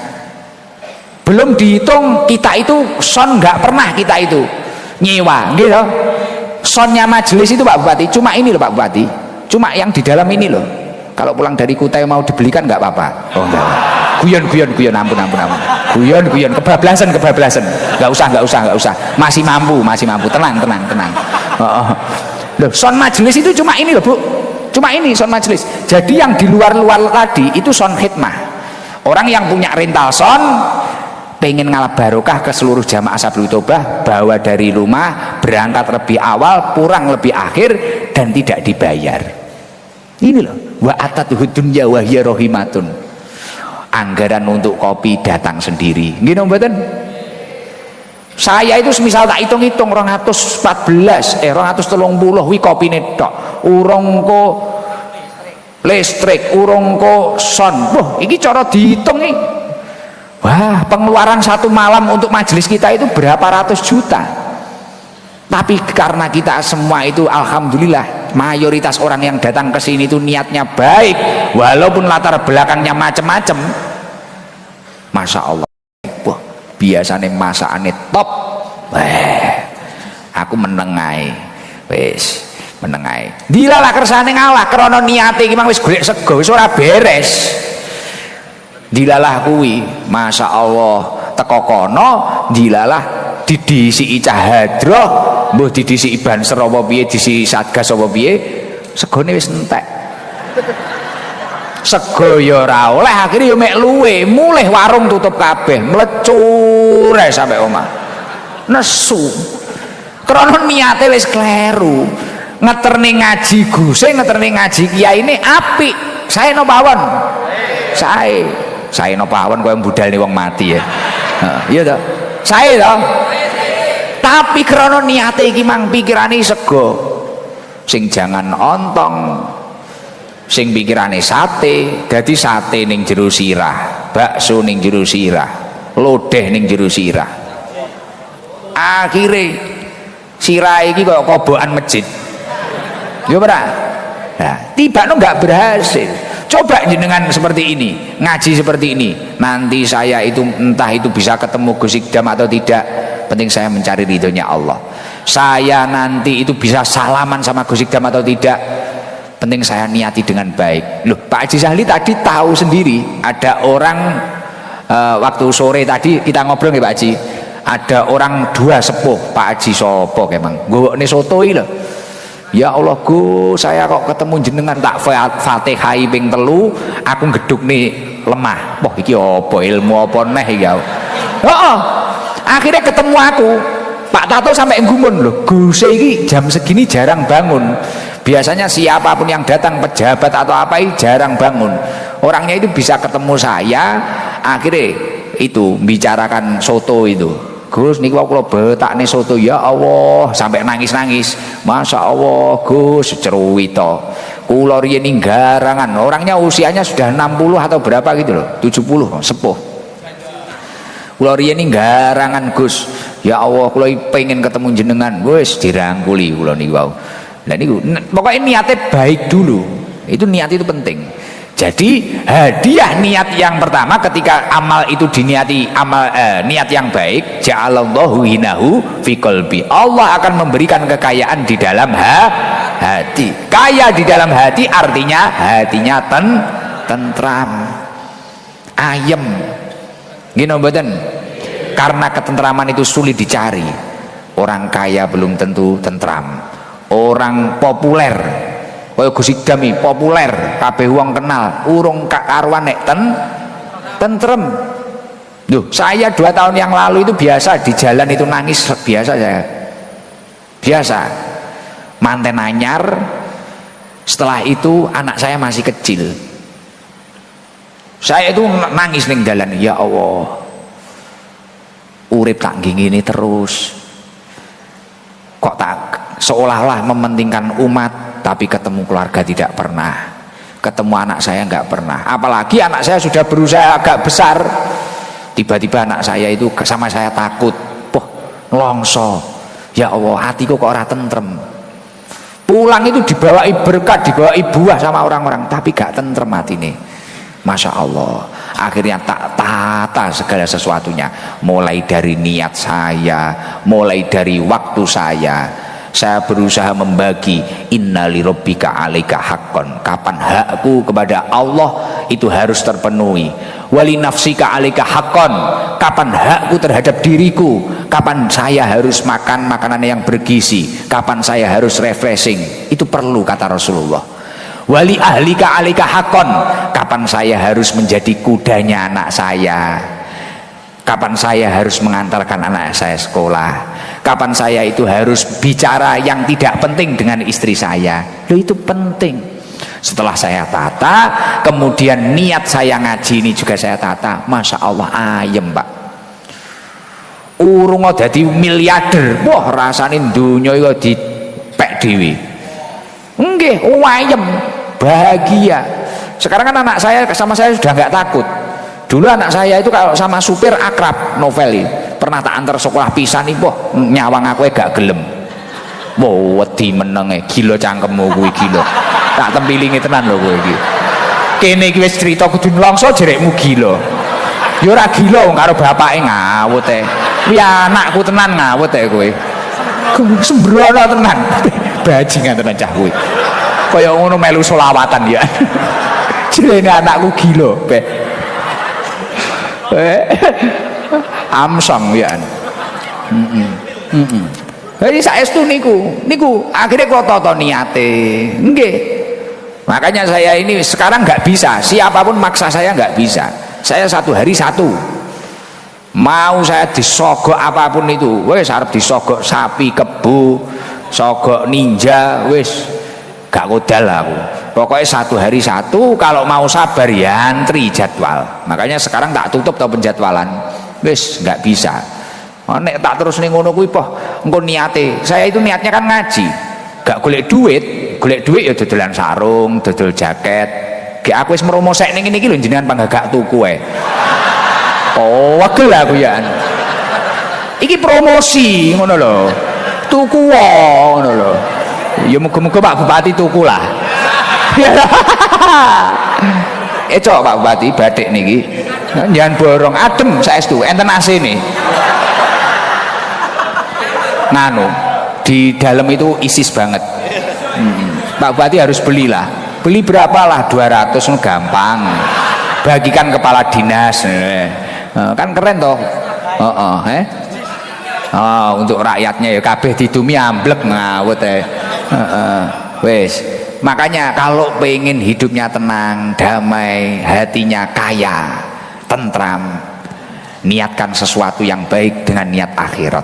Belum dihitung kita itu son nggak pernah kita itu nyewa, gitu. Sonnya majelis itu Pak Bupati, cuma ini loh Pak Bupati, cuma yang di dalam ini loh. Kalau pulang dari Kutai mau dibelikan nggak apa-apa. Oh enggak. Guyon, ampun. Guyon, kebablasan. Nggak usah. Masih mampu. Tenang. Loh, son majelis itu cuma ini loh Bu. Cuma ini son majelis. Jadi yang di luar tadi itu son khidmah. Orang yang punya rental son pengen ngalap barokah ke seluruh jamaah Sabil Tobah, bawa dari rumah, berangkat lebih awal, pulang lebih akhir dan tidak dibayar. Ini loh, wa atatuhud dunya wa hiya rahimatun. Anggaran untuk kopi datang sendiri. Nggih mboten? Saya itu semisal tak hitung-hitung 230 wi kopine tok. Urung ko listrik, urung ko son. Wah, iki cara dihitung iki. Wah, pengeluaran 1 malam untuk majelis kita itu berapa ratus juta. Tapi karena kita semua itu alhamdulillah mayoritas orang yang datang ke sini itu niatnya baik, walaupun latar belakangnya macam-macam. Masya Allah, wah, biasanya masakane top. Wah, aku menengai, wis menengai. Dilalah kersane ngalah, krono niate iki mang wis golek sego, wis ora beres. Dilalah kuwi, Masya Allah, teko kono dilalah didisi cahadroh, mbuh didisi banser apa piye, disi satgas apa piye, segone wis entek. Sego ya ora oleh, akhirnya ya mek luwe, mulih warung tutup kabeh, mlecur ae sampe omah. Nesu. Krana niate wis kleru. Ngeterne ngaji Guse, ngeterne ngaji kiai ini apik. Sae no pawon. Sae no pawon koyo budalne wong mati ya. Heeh, iya to. Sae to. Tapi krana niate iki mang pikirane sego. Sing jangan ontong. Sing pikirane sate, dadi sate ning jero sirah, bakso ning jero sirah, lodeh ning jero sirah. Akhire sirah iki kaya kobokan masjid. Ya ora? Nah, tibane enggak berhasil. Coba jenengan seperti ini, ngaji seperti ini. Nanti saya itu entah itu bisa ketemu Gus Ikdam atau tidak, penting saya mencari ridhonya Allah. Saya nanti itu bisa salaman sama Gus Ikdam atau tidak, penting saya niati dengan baik. Loh, Pak Haji Sahli tadi tahu sendiri ada orang waktu sore tadi kita ngobrol ya Pak Haji, ada orang 2 sepuh. Pak Haji sopo kemang gowokne soto iki lho. Ya Allah Gus, saya kok ketemu jenengan tak Fatihai ping 3, aku gedukne lemah. Wah iki apa ilmu apa neh iki ya. Heeh. Akhirnya ketemu aku. Pak Tato sampai gumun loh, Gus iki jam segini jarang bangun. Biasanya siapapun yang datang, pejabat atau apa ini jarang bangun. Orangnya itu bisa ketemu saya, akhirnya itu bicarakan soto itu. Gus niku kula betakne soto ya Allah sampai nangis-nangis. Masya Allah Gus ceruwita. Kula riyen ning Garangan, orangnya usianya sudah 60 atau berapa gitu loh, 70 sepuh. Kula riyen ning Garangan Gus. Ya Allah kula pengen ketemu jenengan. Wis dirangkuli kula niku wau. Lah niku pokoknya niatnya baik dulu. Itu niat itu penting. Jadi hadiah niat yang pertama ketika amal itu diniati niat yang baik, ja'alallahu hinahu fi qalbi. Allah akan memberikan kekayaan di dalam hati. Kaya di dalam hati artinya hatinya tentram, ayem. Gini mboten? Karena ketentraman itu sulit dicari. Orang kaya belum tentu tentram. Orang populer kaya Gus Idam populer, kabeh wong kenal, urung karuan nek tentrem. Loh, saya 2 tahun yang lalu itu biasa di jalan itu nangis biasa saya. Biasa. Manten anyar. Setelah itu anak saya masih kecil. Saya itu nangis ning jalan, ya Allah. Urip tak ngene terus. Kok tak seolah-olah mementingkan umat, tapi ketemu keluarga tidak pernah, ketemu anak saya nggak pernah. Apalagi anak saya sudah berusaha agak besar, tiba-tiba anak saya itu sama saya takut, poh ngelongso, ya Allah hatiku kok ora tentrem. Pulang itu dibawai berkat, dibawai buah sama orang-orang, tapi gak tentrem hati nih. Masya Allah, akhirnya tak tata segala sesuatunya, mulai dari niat saya, mulai dari waktu saya berusaha membagi. Innali rabbika alaika haqqon, kapan hakku kepada Allah itu harus terpenuhi. Wali nafsika alaika haqqon, kapan hakku terhadap diriku, kapan saya harus makan makanan yang bergizi, kapan saya harus refreshing, itu perlu kata Rasulullah. Wali ahlika alaika haqqon, kapan saya harus menjadi kudanya anak saya, kapan saya harus mengantarkan anak saya sekolah, kapan saya itu harus bicara yang tidak penting dengan istri saya. Loh, itu penting. Setelah saya tata, kemudian niat saya ngaji ini juga saya tata. Masya Allah ayem Pak. Urung dadi miliarder, wah rasane dunya iku dipek dhewe. Nggih, ayem, bahagia. Sekarang kan anak saya sama saya sudah nggak takut. Dulu anak saya itu kalau sama supir akrab, novel pernah tak antar sekolah pisan nih, boh nyawang aku gak gelem. Wow, wedi menenge, gila cangkemmu kuwi gila. Tak tempilingi tenan lho kowe iki. Kene iki wis crita kudu nlongso jerekmu gila. Ya ora gila wong karo bapake ngawut e. Kuwi anakku tenan ngawut e kowe. Sembrono tenan. Bajingan tenan cah kuwi. Kaya ngono melu selawatan ya. Jerene anakku gila, Be. Amsong ya. Jadi saestu niku akhirnya kula tata niate. Nggih. Makanya saya ini sekarang nggak bisa, siapapun maksa saya nggak bisa. Saya 1 hari 1. Mau saya disogok apapun itu, wes arep disogok sapi kebo, sogok ninja, wes gak kodal aku. Pokoknya 1 hari 1, kalau mau sabar ya antri jadwal. Makanya sekarang tak tutup tau penjadwalan. Wis nggak bisa. Nek tak terus ning ngono kuwi poh engko niate. Saya itu niatnya kan ngaji. Gak golek duit ya dodolan sarung, dodol jaket. Gek aku wis mromosek ning ngene iki lho jenengan panggagak tuku ae. Oh, wegel aku ya. Iki promosi ngono lho. Tuku ngono lho. Ya muga-muga Pak Bupati tuku lah. Cok Pak Bupati batik niki. Jangan borong adem saestu enten AC nih. Nganu di dalam itu isis banget. Pak Bupati harus belilah. Beli berapa lah 200 gampang. Bagikan kepala dinas. Kan keren toh. Untuk rakyatnya ya kabeh didumi amblek ngawut wes. Makanya kalau pengen hidupnya tenang, damai, hatinya kaya, tentram, niatkan sesuatu yang baik dengan niat akhirat.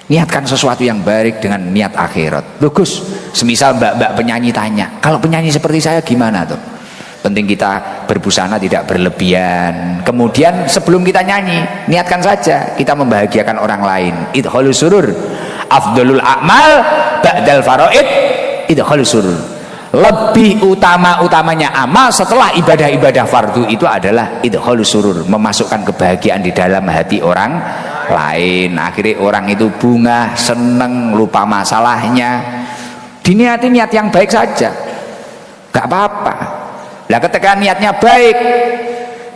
Niatkan sesuatu yang baik dengan niat akhirat. Bagus. Semisal mbak-mbak penyanyi tanya, kalau penyanyi seperti saya gimana tuh? Penting kita berbusana tidak berlebihan. Kemudian sebelum kita nyanyi, niatkan saja kita membahagiakan orang lain. Idkhalus surur. Afdalul a'mal ba'dal faraid idkhalus surur. Lebih utamanya amal setelah ibadah-ibadah fardu itu adalah idkhalus surur, memasukkan kebahagiaan di dalam hati orang lain. Akhirnya orang itu bunga, seneng, lupa masalahnya. Diniati niat yang baik saja, gak apa-apa. Lah ketika niatnya baik,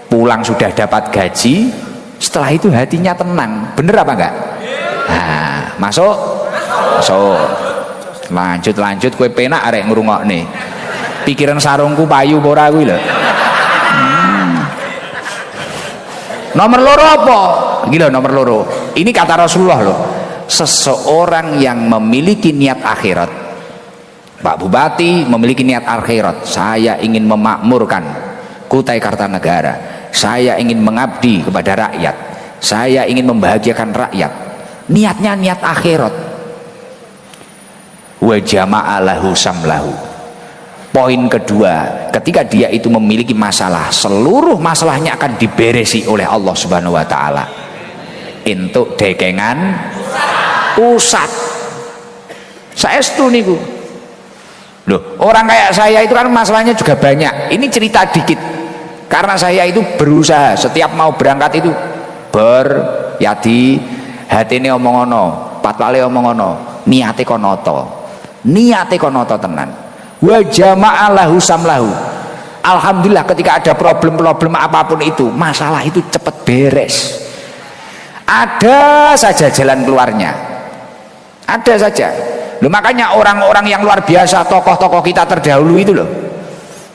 pulang sudah dapat gaji, setelah itu hatinya tenang. Bener apa enggak? Nah, masuk. Lanjut kue penak arek ngrungokne. Pikiran sarungku payu apa ora kuwi lho. Nomor loro apa? Iki lho nomor loro. Ini kata Rasulullah loh. Seseorang yang memiliki niat akhirat, Pak Bupati memiliki niat akhirat, saya ingin memakmurkan Kutai Kartanegara, saya ingin mengabdi kepada rakyat, saya ingin membahagiakan rakyat, niatnya niat akhirat. Wa jama'a lahu samlahu. Poin kedua, ketika dia itu memiliki masalah, seluruh masalahnya akan diberesi oleh Allah Subhanahu wa taala. Entuk dekengan pusat. Saestu niku. Loh, orang kayak saya itu kan masalahnya juga banyak. Ini cerita dikit. Karena saya itu berusaha setiap mau berangkat itu hatine omong ono, patwale omong ono, niate konoto. Niate konoto tenan. Wa jama'a lahu samlahu. Alhamdulillah ketika ada problem-problem apapun itu, masalah itu cepat beres. Ada saja jalan keluarnya. Ada saja. Loh, makanya orang-orang yang luar biasa, tokoh-tokoh kita terdahulu itu loh.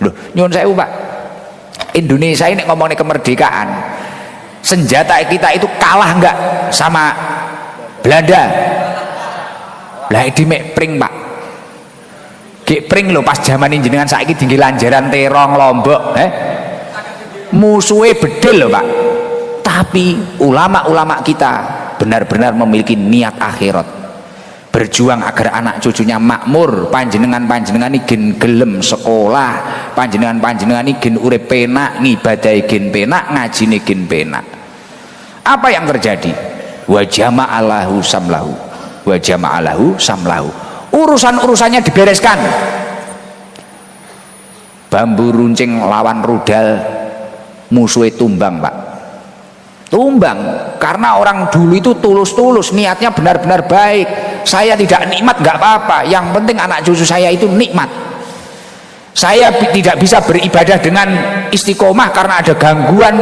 Loh, nyuwun sewu Pak. Indonesia ini ngomongin kemerdekaan. Senjata kita itu kalah enggak sama Belanda? Lah di mekpring Pak. Gepring loh pas zaman ini jenengan saiki tinggi lanjaran terong Lombok, musuhnya bedil loh Pak. Tapi ulama-ulama kita benar-benar memiliki niat akhirat. Berjuang agar anak cucunya makmur, panjenengan ini gen gelem sekolah, panjenengan ini gen urip penak, ngibadahi gen penak, ngajine gen penak. Apa yang terjadi? Wa jama'alahu samlahu. Wa jama'alahu samlahu. Urusan-urusannya dibereskan. Bambu runcing lawan rudal, musuhnya tumbang Pak. Tumbang, karena orang dulu itu tulus-tulus, niatnya benar-benar baik. Saya tidak nikmat nggak apa-apa, yang penting anak cucu saya itu nikmat. Saya tidak bisa beribadah dengan istiqomah karena ada gangguan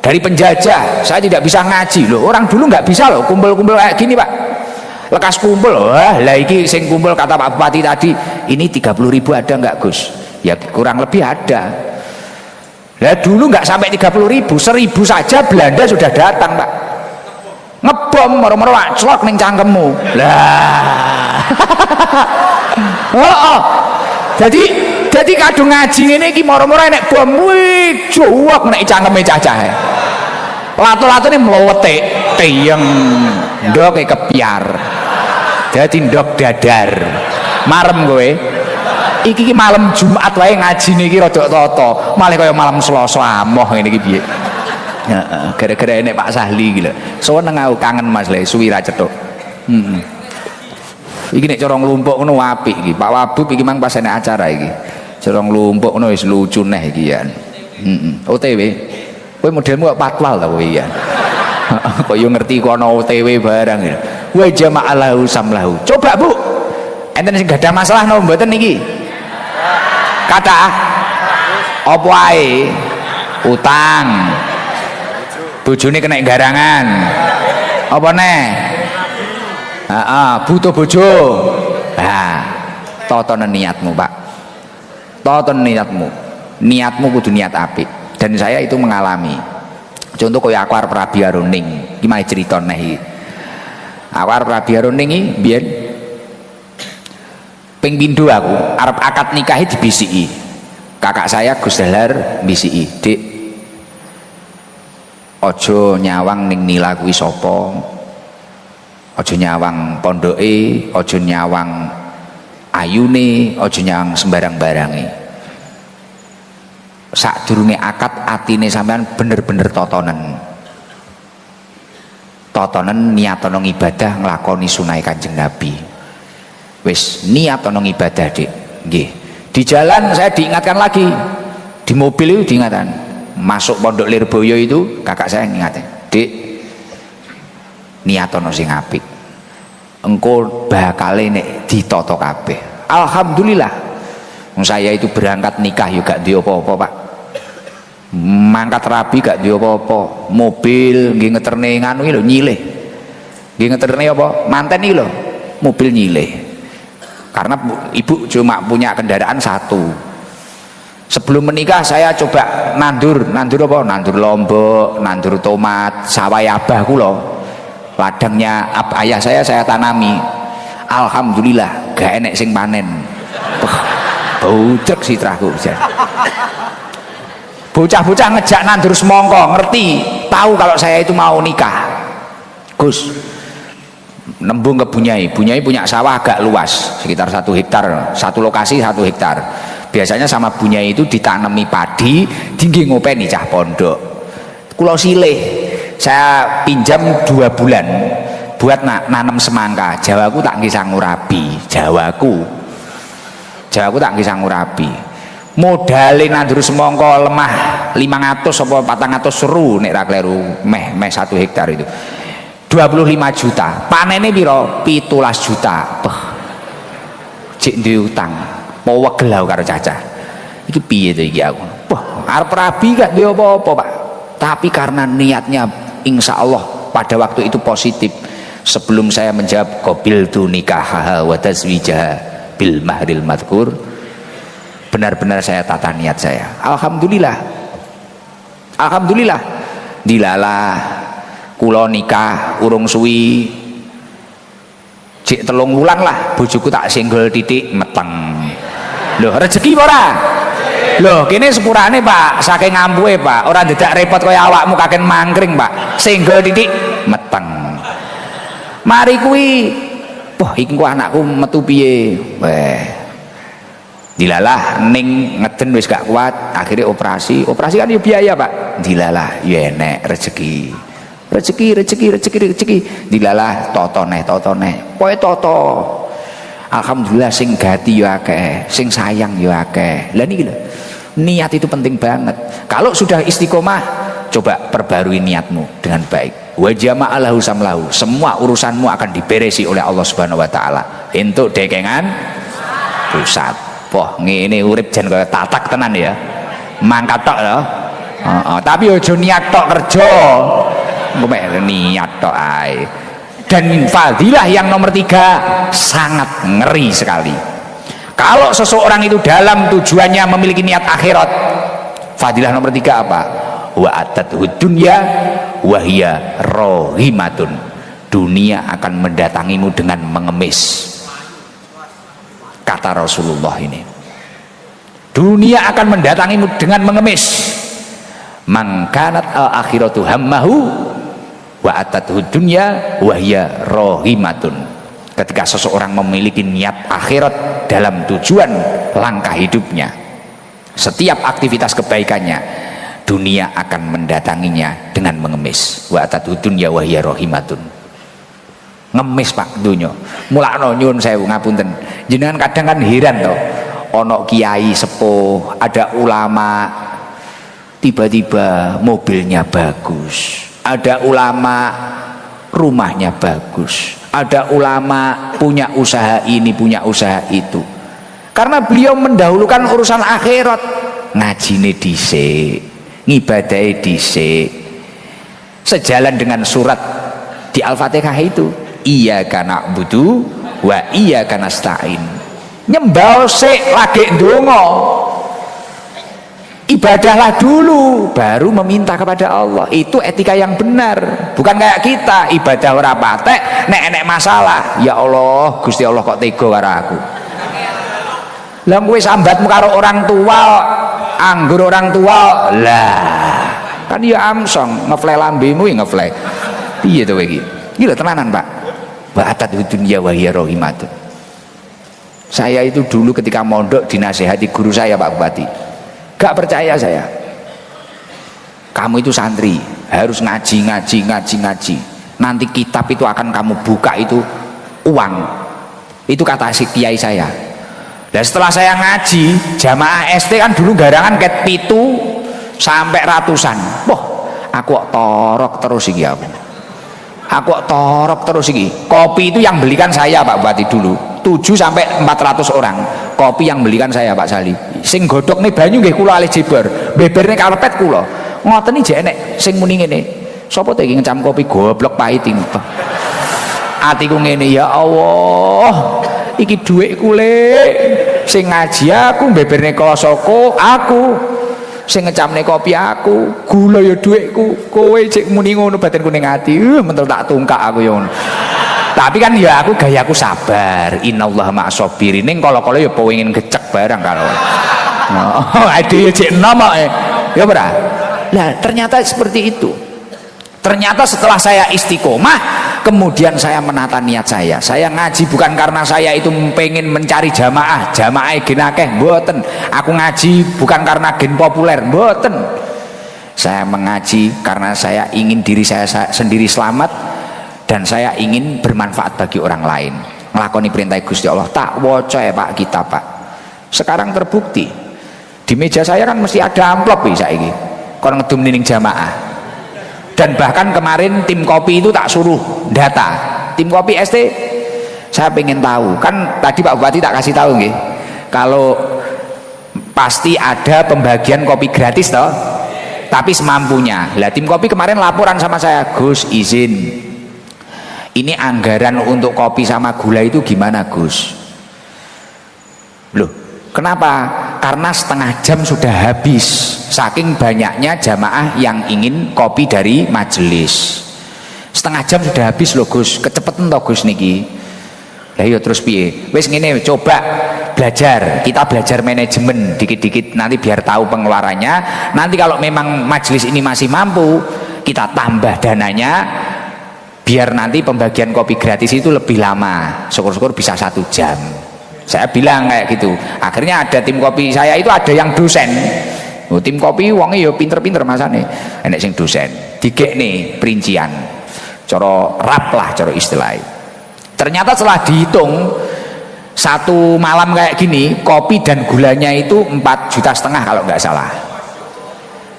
dari penjajah. Saya tidak bisa ngaji loh. Orang dulu nggak bisa loh kumpul-kumpul kayak gini Pak. Lekas kumpul, wah lah iki sing kumpul kata Pak Bupati tadi, ini 30.000 ada nggak Gus? Ya kurang lebih ada. Lah dulu nggak sampai 30.000, 1.000 saja Belanda sudah datang Pak. Ngebom moro-moro waclok ning cangkemmu. Lah. Oh. Jadi kadung ngaji ngene iki moro-moro enek bom wih juwak nek cangkeme cacahe. Lato-latone mlowete teyeng ndoke kepiar. Dadi ndok dadar. Marem kowe. Iki malam Jumat wae ngajine iki rada tata, malah kaya malam Selasa amoh ngene iki piye. Heeh, gara-gara enek Pak Sahli iki lho. Seneng aku kangen Mas le suwi ra cethuk. Iki nek cara nglumpuk ngono apik iki. Pak Wabub iki mang pas enek acara iki. Cara nglumpuk ngono wis lucu neh iki ya. OTW. Kowe modelmu kok patwal ta kowe ya. Kok yo ngerti kok ana OTW barang ya. Wa jama'alahu samlahu. Coba Bu. Enten sing gadah masalah napa mboten niki? Kata apa ae utang bojone kena garangan apa neh butuh bojo. Totonen niatmu Pak, totonen niatmu kudu niat apik. Dan saya itu mengalami contoh kaya aku arep rabi aruning gimana cerita neh iki. Aku arep rabi aruning iki biyen ping pindho aku arep akad nikahi dibisiki kakak saya Gus Dahlar bisiki, Dik ojo nyawang ning nila kuwi sapa, ojo nyawang pondoke, ojo nyawang ayune, ojo nyawang sembarang barange. Sadurunge akad atine sampean bener-bener totonen niat ana ibadah nglakoni sunah Kanjeng Nabi. Wis niat ana ibadah, Dik. Nggih. Di jalan saya diingatkan lagi. Di mobil itu diingatkan. Masuk Pondok Lirboyo itu kakak saya ngingatin, "Dik, niat ana sing apik. Engko bakale nek ditata kabeh." Alhamdulillah. Saya itu berangkat nikah juga gak duwe apa-apa, Pak. Mangkat rabi gak duwe apa-apa. Mobil nggih ngeterne nganu iki lho nyilih. Nggih ngeterne apa? Manten iki lho. Mobil nyilih. Karena ibu cuma punya kendaraan satu. Sebelum menikah saya coba nandur apa? Nandur lombok, nandur tomat, sawah abah kula. Ladangnya ayah saya tanami. Alhamdulillah gak enek sing panen. Bautrek sitraku. Bocah-bocah ngejak nandur semongko, ngerti, tahu kalau saya itu mau nikah. Gus, nembung ke Bunyai punya sawah agak luas, sekitar 1 hektar, satu lokasi 1 hektar. Biasanya sama Bunyai itu ditanami padi, tinggi ngopeni cah pondok. Kulo silih, saya pinjam 2 bulan buat nanam semangka. Jawaku tak nggih sangurabi, Jawaku tak nggih sangurabi. Modalin nandur semongko lemah 500 apa 400 seru nek ra kleru meh 1 hektar itu 25 juta, panennya piro 17 juta. Cik duwe utang mau wegel karo cacah iki piye to iki aku. Wah, arep rabi gak duwe apa-apa, Pak, tapi karena niatnya insya Allah pada waktu itu positif. Sebelum saya menjawab qabiltu nikaha wa tazwijaha bil mahril madhkur, benar-benar saya tata niat saya. Alhamdulillah dilalah kula nikah urung suwi jek 3 wulan lah bojoku tak singgol titik meteng. Lho rezeki ora? Lho kene sepurane, Pak, saking ngampuhe, Pak, ora dadak repot kaya awakmu kaken mangkring, Pak, singgol titik meteng. Mari kuwi wah iki ku anakku metu piye, dilalah ning ngeden wis gak kuat, akhirnya operasi kan ya biaya, Pak. Dilalah ya enek rezeki dilalah totone pokoke toto. Alhamdulillah sing gati ya akeh, sing sayang ya akeh. Lah niki lho, niat itu penting banget. Kalau sudah istiqomah, coba perbarui niatmu dengan baik. Wa jama'alahu samlahu, semua urusanmu akan diberesi oleh Allah Subhanahu wa taala. Entuk dekengan pusat. Wah, ngene urip jan kaya tatak tenan ya. Mangkat tok lho. Tapi aja niat tok kerja. Mek niat tok ae. Dan fadilah yang nomor 3 sangat ngeri sekali. Kalau seseorang itu dalam tujuannya memiliki niat akhirat, fadilah nomor 3 apa? Wa atadhu dunya wa hiya rohimatun. Dunia akan mendatangimu dengan mengemis. Kata Rasulullah ini, dunia akan mendatangimu dengan mengemis. Mangkanat al akhiratu hammahu wa atathu dunya wa hiya rohimatun. Ketika seseorang memiliki niat akhirat dalam tujuan langkah hidupnya, setiap aktivitas kebaikannya, dunia akan mendatanginya dengan mengemis. Wa atathu dunya wa hiya rohimatun. Ngemis, Pak, dunya. Mulakno nyuwun sewu ngapunten. Jenengan kadang kan heran toh, ono kiai sepuh, ada ulama, tiba-tiba mobilnya bagus, ada ulama rumahnya bagus, ada ulama punya usaha ini, punya usaha itu. Karena beliau mendahulukan urusan akhirat. Ngajine dhisik, ngibadahe dhisik. Sejalan dengan surat di Al-Fatihah itu, iyyaka na'budu wa iyyaka nasta'in. Nyembah sik lagi ndonga, ibadahlah dulu baru meminta kepada Allah. Itu etika yang benar, bukan kayak kita ibadah ora patek nek enek masalah, ya Allah Gusti Allah kok tega karo aku. Lah kowe sambatmu karo orang tua, anggur orang tua lah kan ya amsong ngefle lambemu ya ngefle piye to kowe iki. Iki lho tenanan, Pak. Wa atat dunya wa hiya rohimatun. Saya itu dulu ketika mondok dinasehati guru saya, Pak Bupati, Gak percaya saya. Kamu itu santri, harus ngaji. Nanti kitab itu akan kamu buka itu uang. Itu kata si kiai saya. Dan setelah saya ngaji, jamaah ST kan dulu garangan ket pitu sampai ratusan. Wah, aku kok torok terus iki aku. Aku kok torok terus iki. Kopi itu yang belikan saya Pak Bupati dulu. 7 sampai 400 orang. Kopi yang belikan saya Pak Sali. Sing godhokne banyu nggih kula alih jeber. Beberne karpet kula. Ngoten iki jek enek sing muni ngene. Sapa to iki ngecam kopi goblok pahit iki. Atiku ngene, ya Allah. Iki dhuwitku le. Sing ngaji aku, beberne klosoko aku. Sing ngecamne kopi aku, gula ya dhuwitku. Kowe cek muni ngono batinku ning ati. Mentel tak tungkak aku ya ngono. Tapi kan ya aku gayaku sabar. Innallaha ma'as-sabirin. Ning kala-kala ya pengen gecek barang karo. Oh, ade ya cek nomok ya ora. Lah ternyata seperti itu. Ternyata setelah saya istiqomah, kemudian saya menata niat saya. Saya ngaji bukan karena saya itu pengen mencari jamaah gen akeh, mboten. Aku ngaji bukan karena gen populer, mboten. Saya mengaji karena saya ingin diri saya sendiri selamat dan saya ingin bermanfaat bagi orang lain. Nglakoni perintah Gusti Allah, tak waca ya Pak kita Pak. Sekarang terbukti. Di meja saya kan mesti ada amplop iki saiki. Kon ngedum ning jamaah. Dan bahkan kemarin tim kopi itu tak suruh data. Tim kopi ST saya pengen tahu. Kan tadi Pak Bupati tak kasih tahu nggih. Kalau pasti ada pembagian kopi gratis toh. Tapi semampunya. Lah tim kopi kemarin laporan sama saya, Gus izin. Ini anggaran untuk kopi sama gula itu gimana Gus? Loh, kenapa? Karena setengah jam sudah habis saking banyaknya jamaah yang ingin kopi dari majelis. Setengah jam sudah habis loh Gus, kecepetan toh Gus niki. Lah iya terus piye? Wis ngene, coba belajar, kita belajar manajemen dikit-dikit nanti biar tahu pengeluarannya. Nanti kalau memang majelis ini masih mampu, kita tambah dananya biar nanti pembagian kopi gratis itu lebih lama. Syukur-syukur bisa 1 jam. Saya bilang kayak gitu. Akhirnya ada tim kopi saya itu ada yang dosen. Oh, tim kopi wonge ya pinter-pinter masane. Enek sing dosen. Digekne perincian. Cara rap lah cara istilahnya. Ternyata setelah dihitung 1 malam kayak gini kopi dan gulanya itu 4,5 juta kalau nggak salah.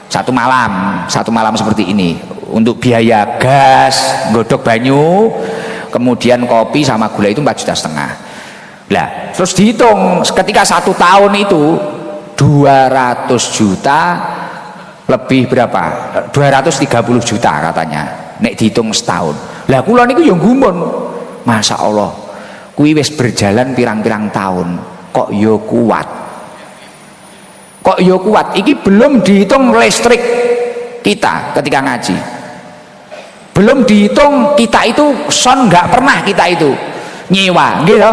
1 malam seperti ini untuk biaya gas, godok banyu, kemudian kopi sama gula itu 4,5 juta. Lah, terus dihitung ketika 1 tahun itu 200 juta lebih berapa? 230 juta katanya. Nek dihitung setahun. Lah kula niku ya gumun. Masya Allah. Kuwi wis berjalan pirang-pirang tahun. Kok yo kuat. Kok yo kuat. Iki belum dihitung listrik kita ketika ngaji. Belum dihitung kita itu son nggak pernah kita itu nyewa, gitu.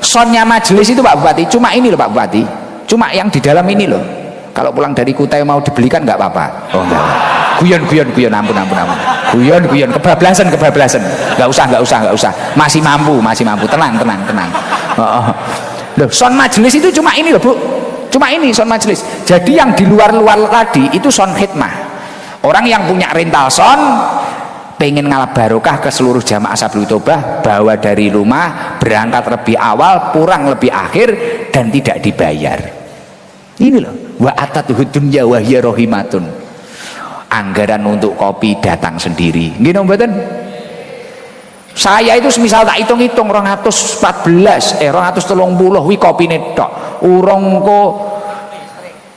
Sonnya majelis itu Pak Bupati cuma ini loh Pak Bupati, cuma yang di dalam ini loh. Kalau pulang dari Kutai mau dibelikan nggak apa-apa. Oh enggak. Guyon ampun. Guyon kebablasan. Nggak usah. Masih mampu. Tenang. Oh. Loh, son majelis itu cuma ini loh Bu. Cuma ini son majelis. Jadi yang di luar tadi itu son khidmah. Orang yang punya rental son pengen ngalap barokah ke seluruh jamaah Sabil Tobah, bawa dari rumah, berangkat lebih awal, pulang lebih akhir dan tidak dibayar. Ini loh, wa atatuhud dunya wa hiya rahimatun. Anggaran untuk kopi datang sendiri. Nggih napa mboten? Saya itu semisal tak hitung-hitung 230 wi kopine tok. Urung ko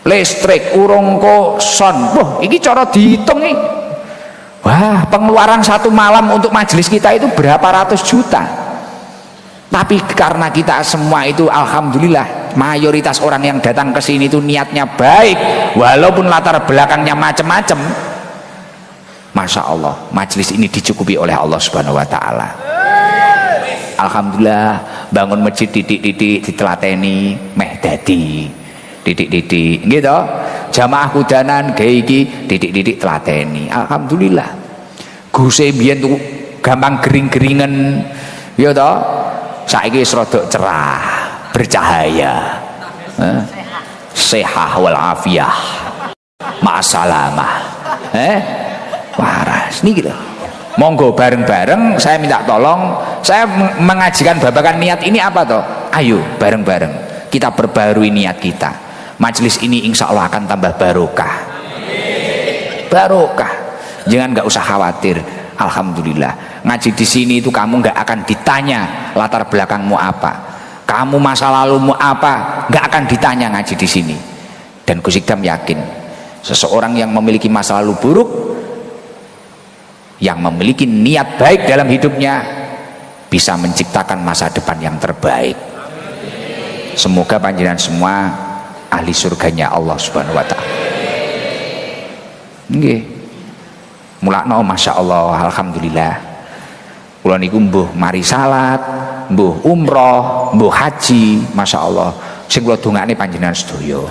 listrik, urung ko son. Wah, iki cara dihitung iki. Wah, pengeluaran 1 malam untuk majelis kita itu berapa ratus juta. Tapi karena kita semua itu alhamdulillah mayoritas orang yang datang ke sini itu niatnya baik, walaupun latar belakangnya macam-macam. Masya Allah, majelis ini dicukupi oleh Allah Subhanahu Wa Taala. Alhamdulillah, bangun masjid titik-titik ditelateni meh dadi titik-titik gitu. Jamaah kudanan kayak iki titik-titik telateni. Alhamdulillah. Guse mbiyen tuh gampang gering-geringen ya toh. Saiki wis rada cerah, bercahaya. as-sihah wal afiyah ma'asalamah. Waras niki lho. Monggo bareng-bareng saya minta tolong, saya mengajikan babakan niat ini apa toh? Ayo bareng-bareng kita perbarui niat kita. Majelis ini insya Allah akan tambah barokah. Barokah. Jangan nggak usah khawatir. Alhamdulillah ngaji di sini itu kamu nggak akan ditanya latar belakangmu apa, kamu masa lalumu apa, nggak akan ditanya ngaji di sini. Dan Gus Ikdam yakin seseorang yang memiliki masa lalu buruk, yang memiliki niat baik dalam hidupnya, bisa menciptakan masa depan yang terbaik. Semoga panjenengan semua ahli surganya Allah Subhanahu wa taala. Nggih. Mulakno masya Allah, alhamdulillah. Kula niku mbuh mari salat, mbuh umroh, mbuh haji, masya Allah. Sing kula dongakne panjenengan sedaya.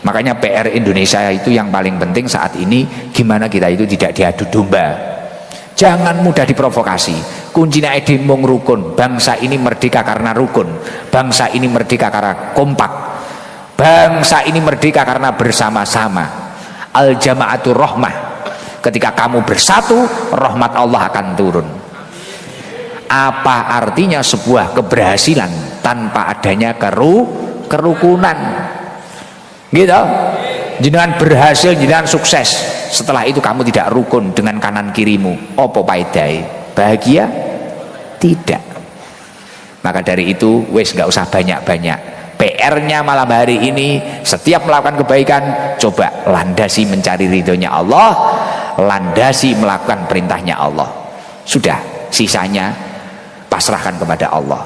Makanya PR Indonesia itu yang paling penting saat ini, gimana kita itu tidak diadu domba. Jangan mudah diprovokasi. Kuncinya mung rukun. Bangsa ini merdeka karena rukun. Bangsa ini merdeka karena kompak. Bangsa ini merdeka karena bersama-sama. Al jama'atur rahmah. Ketika kamu bersatu, rahmat Allah akan turun. Apa artinya sebuah keberhasilan tanpa adanya kerukunan? Gitu. Jenengan berhasil, jenengan sukses. Setelah itu kamu tidak rukun dengan kanan kirimu. Apa paedai? Bahagia? Tidak. Maka dari itu wes nggak usah banyak-banyak. PR-nya malam hari ini, setiap melakukan kebaikan coba landasi mencari ridhonya Allah, landasi melakukan perintahnya Allah. Sudah, sisanya pasrahkan kepada Allah.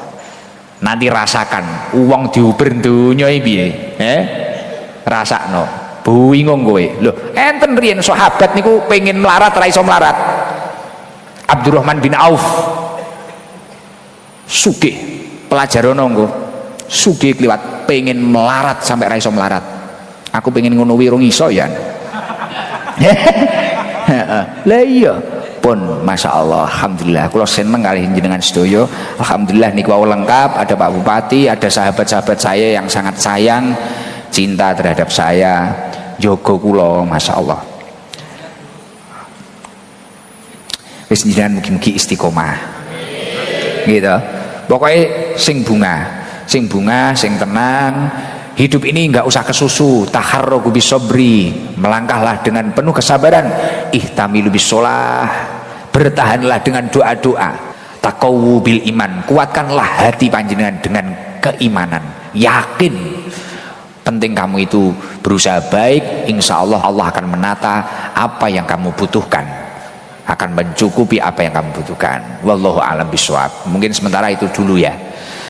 Nanti rasakan uang diuber dunya piye, rasakno bingung kowe. Lho, enten riyen sahabat niku pengen melarat ra iso melarat. Abdurrahman bin Auf sugih pelajarono nggo. Sugih kliwat pengen melarat sampai ra iso melarat. Aku pengen ngono wirung iso ya. Lah iya pun masya Allah, alhamdulillah kula seneng kali jenengan sedaya. Alhamdulillah niku wau lengkap, ada Pak Bupati, ada sahabat-sahabat saya yang sangat sayang, cinta terhadap saya, jogo kula masya Allah. Wis jenengan mugi-mugi istiqomah. Gitu. Pokoknya sing bunga, sing tenang. Hidup ini nggak usah kesusu. Taharruku bisobri, melangkahlah dengan penuh kesabaran. Ihtamilu bisolah, bertahanlah dengan doa-doa. Taqawu bil iman, kuatkanlah hati panjenengan dengan keimanan. Yakin, penting kamu itu berusaha baik. Insya Allah Allah akan menata apa yang kamu butuhkan, akan mencukupi apa yang kamu butuhkan. Wallahu a'lam bishawab. Mungkin sementara itu dulu ya.